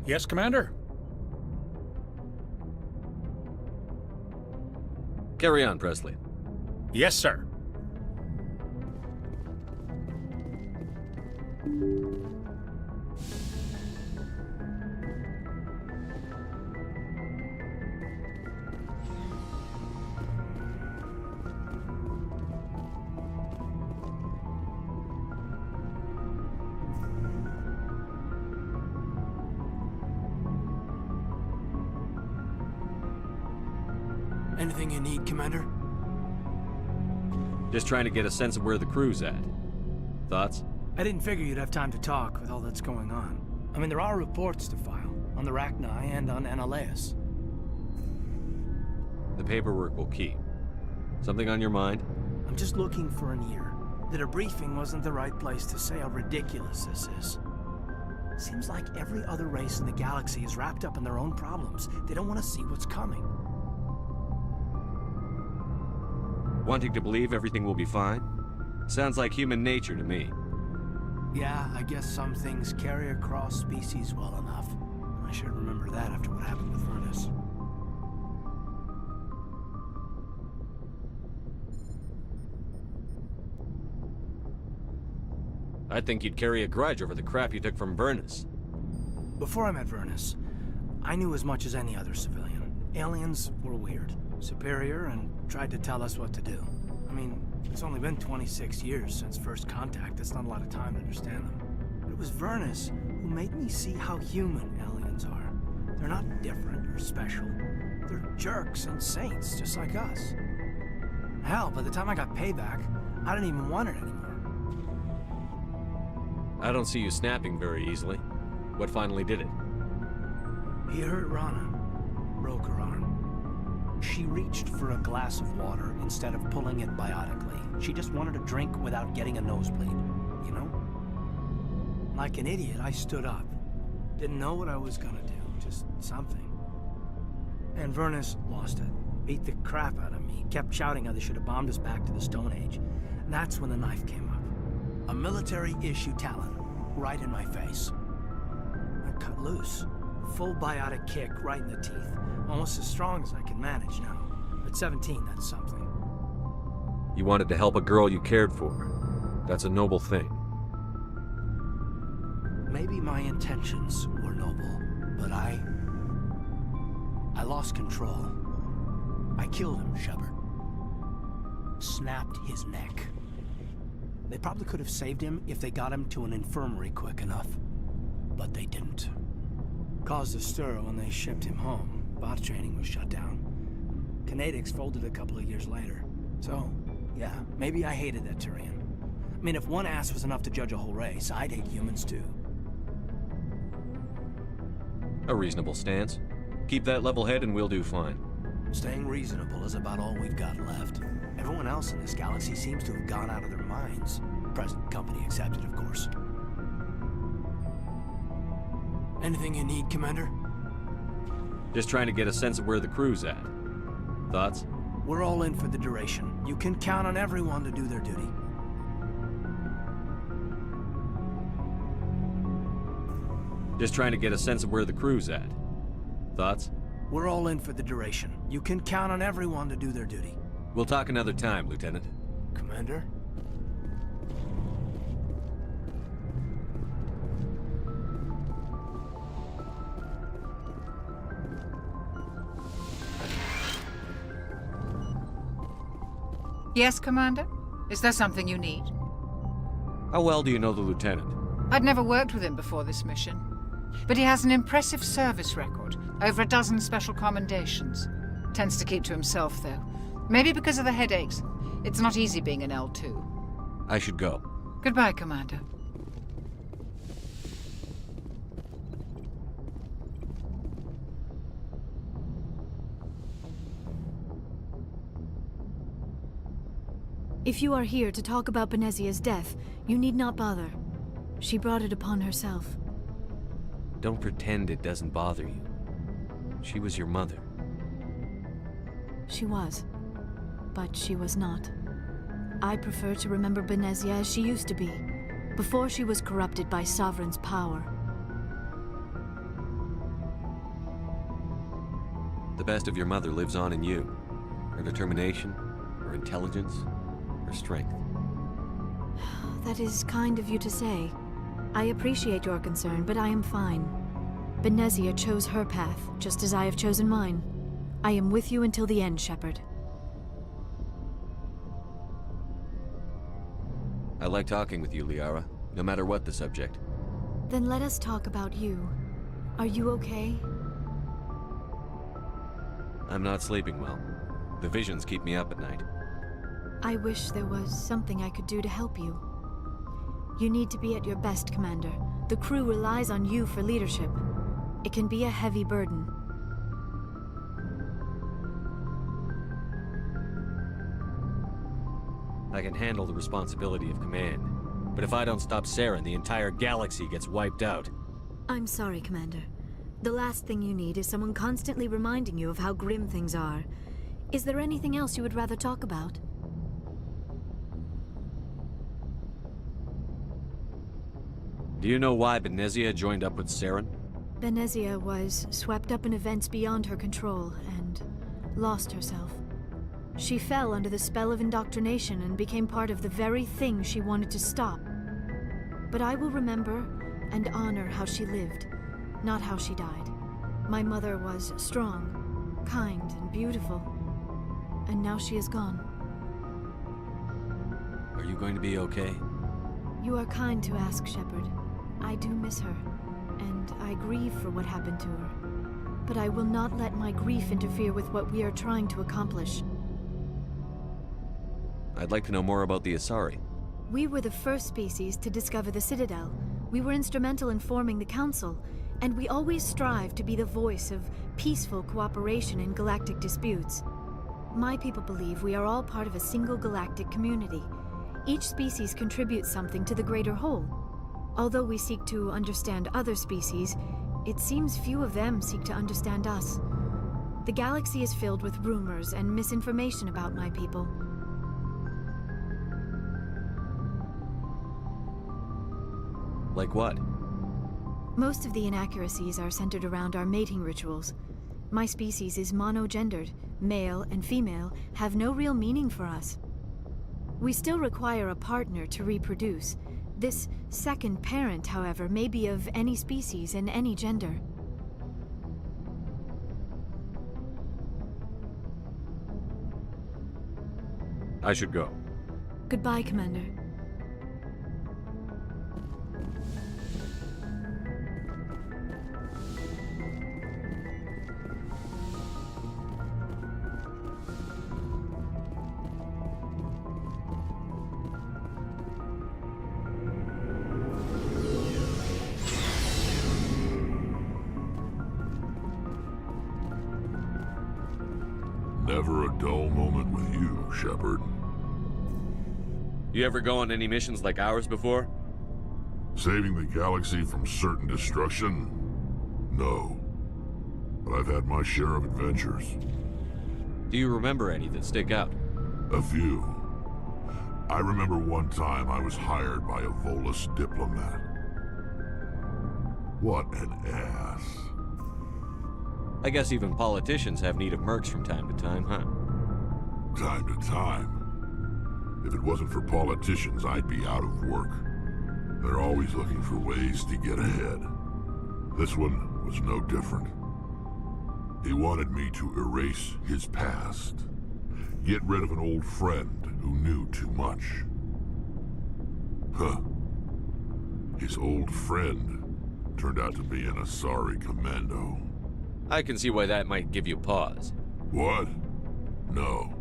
Yes, Commander? Carry on, Presley. Yes, sir. Anything you need, Commander? Just trying to get a sense of where the crew's at. Thoughts? I didn't figure you'd have time to talk with all that's going on. I mean, there are reports to file, on the Rachni and on Annaleus. The paperwork will keep. Something on your mind? I'm just looking for an ear. The debriefing wasn't the right place to say how ridiculous this is. Seems like every other race in the galaxy is wrapped up in their own problems. They don't want to see what's coming. Wanting to believe everything will be fine? Sounds like human nature to me. Yeah, I guess some things carry across species well enough. I should remember that after what happened with Vernus. I think you'd carry a grudge over the crap you took from Vernus. Before I met Vernus, I knew as much as any other civilian. Aliens were weird, superior, and tried to tell us what to do. I mean, it's only been 26 years since first contact. That's not a lot of time to understand them. But it was Vernus who made me see how human aliens are. They're not different or special. They're jerks and saints, just like us. Hell, by the time I got payback, I didn't even want it anymore. I don't see you snapping very easily. What finally did it? He hurt Rana. Broke her arm. She reached for a glass of water instead of pulling it biotically. She just wanted a drink without getting a nosebleed, you know? Like an idiot, I stood up. Didn't know what I was gonna do, just something. And Vernus lost it. Beat the crap out of me. Kept shouting how they should have bombed us back to the Stone Age. And that's when the knife came up. A military-issue talon, right in my face. I cut loose. Full biotic kick right in the teeth. Almost as strong as I can manage now. At 17, that's something. You wanted to help a girl you cared for. That's a noble thing. Maybe my intentions were noble, but I lost control. I killed him, Shepard. Snapped his neck. They probably could have saved him if they got him to an infirmary quick enough. But they didn't. Caused a stir when they shipped him home. Bot training was shut down. Kinetics folded a couple of years later. So, yeah, maybe I hated that Turian. I mean, if one ass was enough to judge a whole race, I'd hate humans too. A reasonable stance. Keep that level head and we'll do fine. Staying reasonable is about all we've got left. Everyone else in this galaxy seems to have gone out of their minds. Present company accepted, of course. Anything you need, Commander? Just trying to get a sense of where the crew's at. Thoughts? We're all in for the duration. You can count on everyone to do their duty. Just trying to get a sense of where the crew's at. Thoughts? We're all in for the duration. You can count on everyone to do their duty. We'll talk another time, Lieutenant. Commander? Yes, Commander? Is there something you need? How well do you know the Lieutenant? I'd never worked with him before this mission. But he has an impressive service record, over a dozen special commendations. Tends to keep to himself, though. Maybe because of the headaches. It's not easy being an L2. I should go. Goodbye, Commander. If you are here to talk about Benezia's death, you need not bother. She brought it upon herself. Don't pretend it doesn't bother you. She was your mother. She was. But she was not. I prefer to remember Benezia as she used to be, before she was corrupted by Sovereign's power. The best of your mother lives on in you. Her determination, her intelligence, her strength. That is kind of you to say. I appreciate your concern, but I am fine. Benezia chose her path, just as I have chosen mine. I am with you until the end, Shepard. I like talking with you, Liara, no matter what the subject. Then let us talk about you. Are you okay? I'm not sleeping well. The visions keep me up at night. I wish there was something I could do to help you. You need to be at your best, Commander. The crew relies on you for leadership. It can be a heavy burden. I can handle the responsibility of command. But if I don't stop Saren, the entire galaxy gets wiped out. I'm sorry, Commander. The last thing you need is someone constantly reminding you of how grim things are. Is there anything else you would rather talk about? Do you know why Benezia joined up with Saren? Benezia was swept up in events beyond her control and lost herself. She fell under the spell of indoctrination and became part of the very thing she wanted to stop. But I will remember and honor how she lived, not how she died. My mother was strong, kind, and beautiful, and now she is gone. Are you going to be okay? You are kind to ask, Shepard. I do miss her, and I grieve for what happened to her. But I will not let my grief interfere with what we are trying to accomplish. I'd like to know more about the Asari. We were the first species to discover the Citadel. We were instrumental in forming the Council, and we always strive to be the voice of peaceful cooperation in galactic disputes. My people believe we are all part of a single galactic community. Each species contributes something to the greater whole. Although we seek to understand other species, it seems few of them seek to understand us. The galaxy is filled with rumors and misinformation about my people. Like what? Most of the inaccuracies are centered around our mating rituals. My species is monogendered. Male and female have no real meaning for us. We still require a partner to reproduce. This second parent, however, may be of any species and any gender. I should go. Goodbye, Commander. Never a dull moment with you, Shepard. You ever go on any missions like ours before? Saving the galaxy from certain destruction? No. But I've had my share of adventures. Do you remember any that stick out? A few. I remember one time I was hired by a Volus diplomat. What an ass. I guess even politicians have need of mercs from time to time, huh? Time to time. If it wasn't for politicians, I'd be out of work. They're always looking for ways to get ahead. This one was no different. He wanted me to erase his past. Get rid of an old friend who knew too much. Huh. His old friend turned out to be an Asari commando. I can see why that might give you pause. What? No.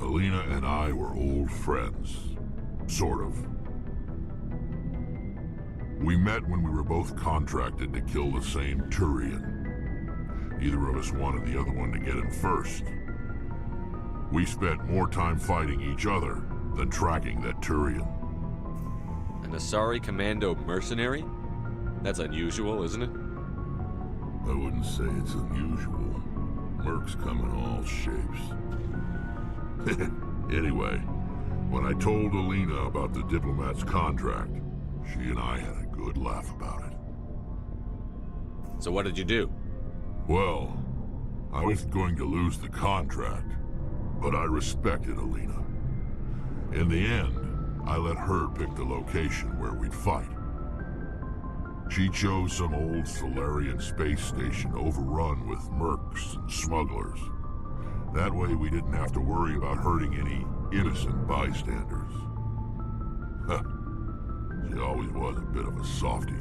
Alina and I were old friends. Sort of. We met when we were both contracted to kill the same Turian. Neither of us wanted the other one to get him first. We spent more time fighting each other than tracking that Turian. An Asari commando mercenary? That's unusual, isn't it? I wouldn't say it's unusual. Mercs come in all shapes. Anyway, when I told Alina about the diplomat's contract, she and I had a good laugh about it. So what did you do? Well, I was going to lose the contract, but I respected Alina. In the end, I let her pick the location where we'd fight. She chose some old Solarian space station overrun with mercs and smugglers. That way we didn't have to worry about hurting any innocent bystanders. Huh. She always was a bit of a softie.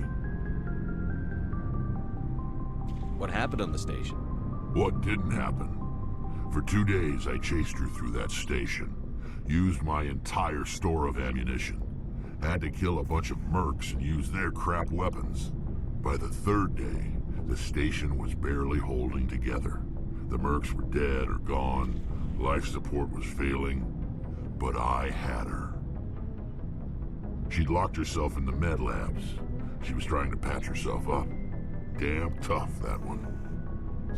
What happened on the station? What didn't happen? For 2 days I chased her through that station. Used my entire store of ammunition. Had to kill a bunch of mercs and use their crap weapons. By the 3rd day, the station was barely holding together. The mercs were dead or gone, life support was failing, but I had her. She'd locked herself in the med labs. She was trying to patch herself up. Damn tough, that one.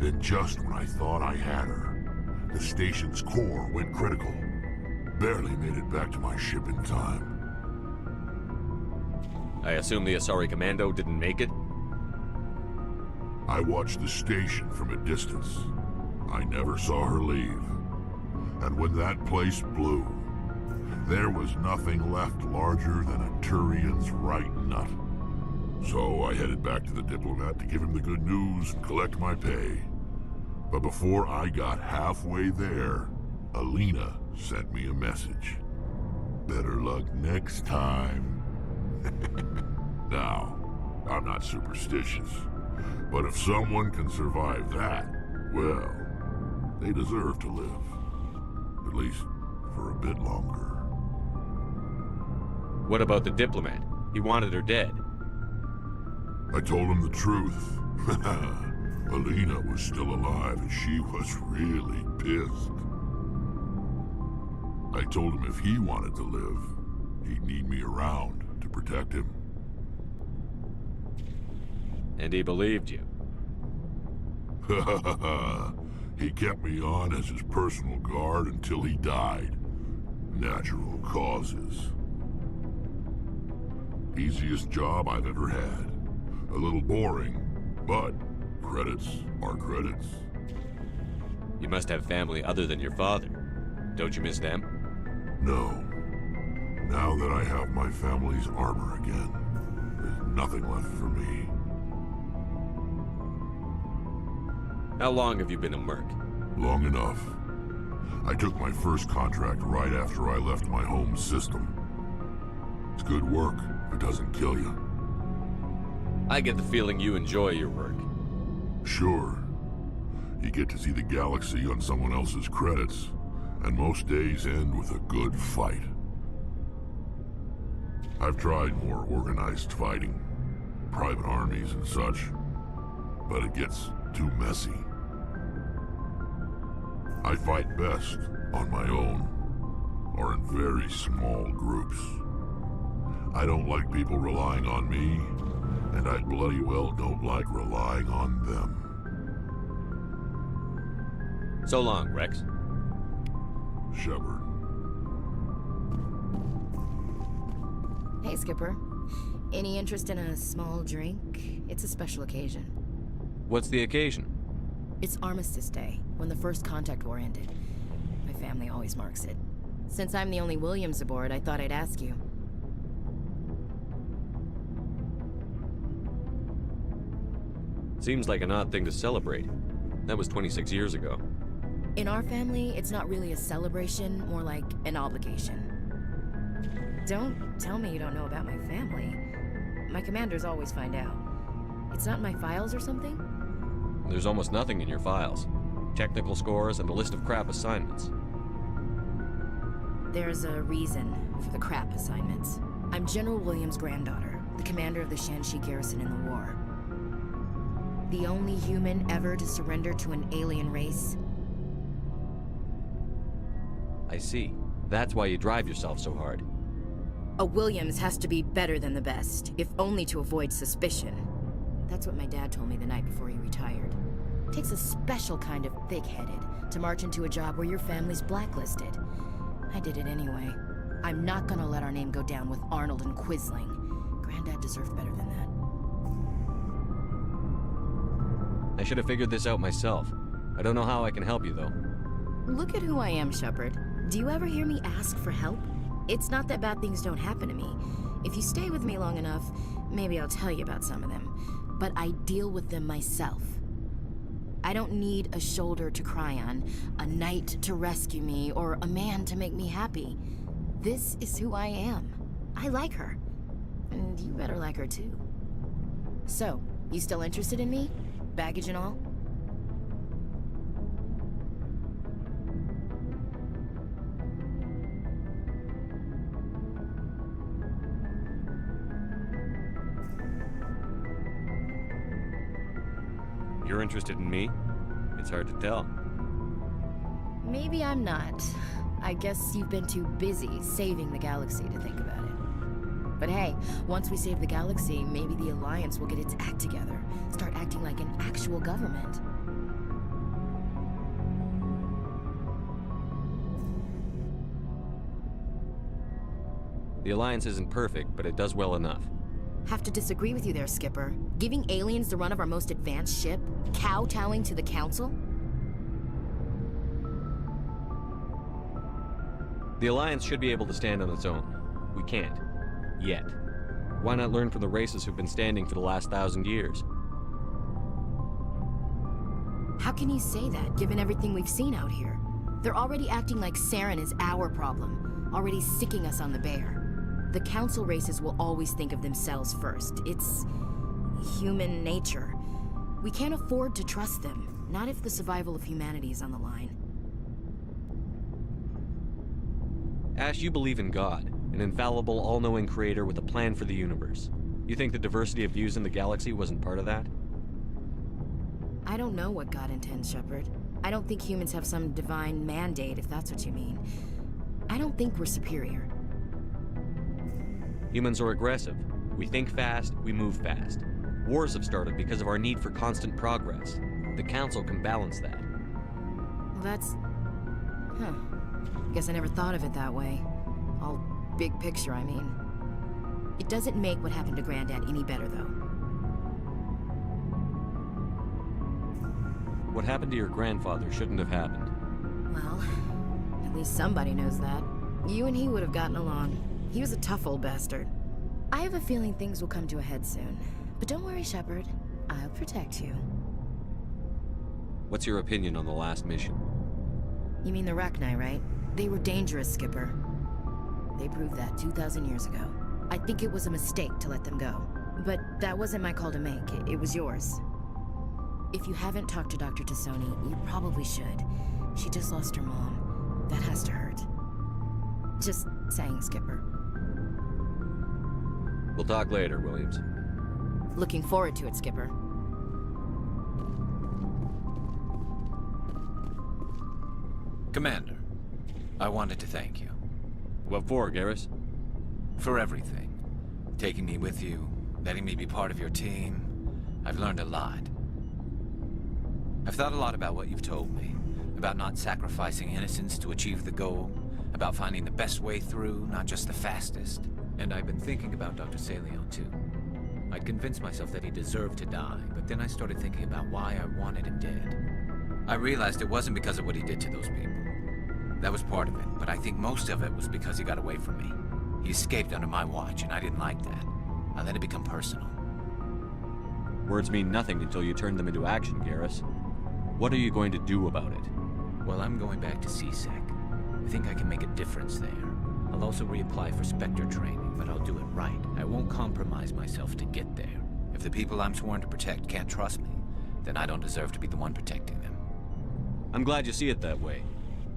Then just when I thought I had her, the station's core went critical. Barely made it back to my ship in time. I assume the Asari commando didn't make it? I watched the station from a distance. I never saw her leave. And when that place blew, there was nothing left larger than a Turian's right nut. So I headed back to the diplomat to give him the good news and collect my pay. But before I got halfway there, Alina sent me a message. Better luck next time. Now, I'm not superstitious, but if someone can survive that, well, they deserve to live. At least for a bit longer. What about the diplomat? He wanted her dead. I told him the truth. Alina was still alive and she was really pissed. I told him if he wanted to live, he'd need me around to protect him. And he believed you. He kept me on as his personal guard until he died. Natural causes. Easiest job I've ever had. A little boring, but credits are credits. You must have family other than your father. Don't you miss them? No. Now that I have my family's armor again, there's nothing left for me. How long have you been a merc? Long enough. I took my first contract right after I left my home system. It's good work if it doesn't kill you. I get the feeling you enjoy your work. Sure. You get to see the galaxy on someone else's credits, and most days end with a good fight. I've tried more organized fighting, private armies and such, but it gets too messy. I fight best on my own, or in very small groups. I don't like people relying on me, and I bloody well don't like relying on them. So long, Rex. Shepard. Hey, Skipper. Any interest in a small drink? It's a special occasion. What's the occasion? It's Armistice Day, when the first contact war ended. My family always marks it. Since I'm the only Williams aboard, I thought I'd ask you. Seems like an odd thing to celebrate. That was 26 years ago. In our family, it's not really a celebration, more like an obligation. Don't tell me you don't know about my family. My commanders always find out. It's not in my files or something? There's almost nothing in your files. Technical scores and a list of crap assignments. There's a reason for the crap assignments. I'm General Williams' granddaughter, the commander of the Shanxi garrison in the war. The only human ever to surrender to an alien race. I see. That's why you drive yourself so hard. A Williams has to be better than the best, if only to avoid suspicion. That's what my dad told me the night before he retired. It takes a special kind of thick-headed to march into a job where your family's blacklisted. I did it anyway. I'm not gonna let our name go down with Arnold and Quisling. Granddad deserved better than that. I should have figured this out myself. I don't know how I can help you, though. Look at who I am, Shepard. Do you ever hear me ask for help? It's not that bad things don't happen to me. If you stay with me long enough, maybe I'll tell you about some of them. But I deal with them myself. I don't need a shoulder to cry on, a knight to rescue me, or a man to make me happy. This is who I am. I like her. And you better like her too. So, you still interested in me? Baggage and all? You're interested in me? It's hard to tell. Maybe I'm not. I guess you've been too busy saving the galaxy to think about it. But hey, once we save the galaxy, maybe the Alliance will get its act together. Start acting like an actual government. The Alliance isn't perfect, but it does well enough. Have to disagree with you there, Skipper. Giving aliens the run of our most advanced ship? Kowtowing to the Council? The Alliance should be able to stand on its own. We can't. Yet. Why not learn from the races who've been standing for the last 1,000 years? How can you say that, given everything we've seen out here? They're already acting like Saren is our problem, already sicking us on the bear. The Council races will always think of themselves first. It's human nature. We can't afford to trust them, not if the survival of humanity is on the line. Ash, you believe in God, an infallible, all-knowing creator with a plan for the universe. You think the diversity of views in the galaxy wasn't part of that? I don't know what God intends, Shepard. I don't think humans have some divine mandate, if that's what you mean. I don't think we're superior. Humans are aggressive. We think fast, we move fast. Wars have started because of our need for constant progress. The Council can balance that. Well, that's... Huh. Guess I never thought of it that way. All big picture, I mean. It doesn't make what happened to Granddad any better, though. What happened to your grandfather shouldn't have happened. Well, at least somebody knows that. You and he would have gotten along. He was a tough old bastard. I have a feeling things will come to a head soon. But don't worry, Shepard. I'll protect you. What's your opinion on the last mission? You mean the Rachni, right? They were dangerous, Skipper. They proved that 2,000 years ago. I think it was a mistake to let them go. But that wasn't my call to make. It was yours. If you haven't talked to Dr. Tassoni, you probably should. She just lost her mom. That has to hurt. Just saying, Skipper. We'll talk later, Williams. Looking forward to it, Skipper. Commander, I wanted to thank you. What for, Garrus? For everything. Taking me with you, letting me be part of your team. I've learned a lot. I've thought a lot about what you've told me. About not sacrificing innocence to achieve the goal. About finding the best way through, not just the fastest. And I've been thinking about Dr. Saleon, too. I'd convinced myself that he deserved to die, but then I started thinking about why I wanted him dead. I realized it wasn't because of what he did to those people. That was part of it, but I think most of it was because he got away from me. He escaped under my watch, and I didn't like that. I let it become personal. Words mean nothing until you turn them into action, Garrus. What are you going to do about it? Well, I'm going back to C-Sec. I think I can make a difference there. I'll also reapply for Spectre training, but I'll do it right. I won't compromise myself to get there. If the people I'm sworn to protect can't trust me, then I don't deserve to be the one protecting them. I'm glad you see it that way.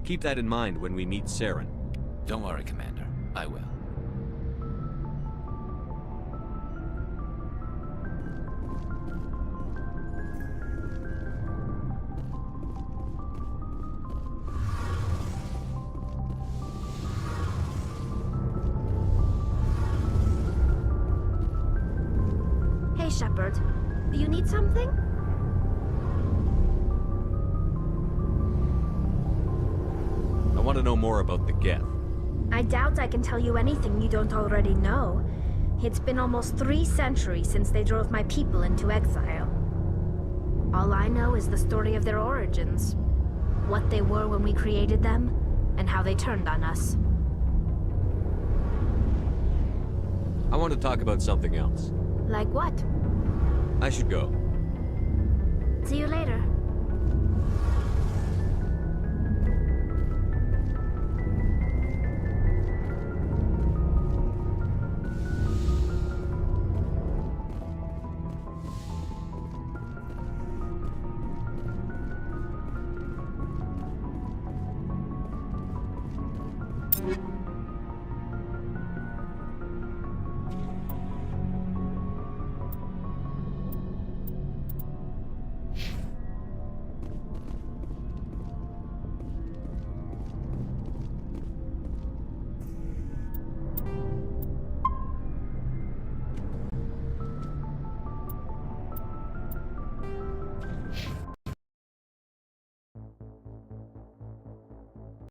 Keep that in mind when we meet Saren. Don't worry, Commander. I will. Hey, Shepard. Do you need something? I want to know more about the Geth. I doubt I can tell you anything you don't already know. It's been almost 3 centuries since they drove my people into exile. All I know is the story of their origins. What they were when we created them, and how they turned on us. I want to talk about something else. Like what? I should go. See you later. you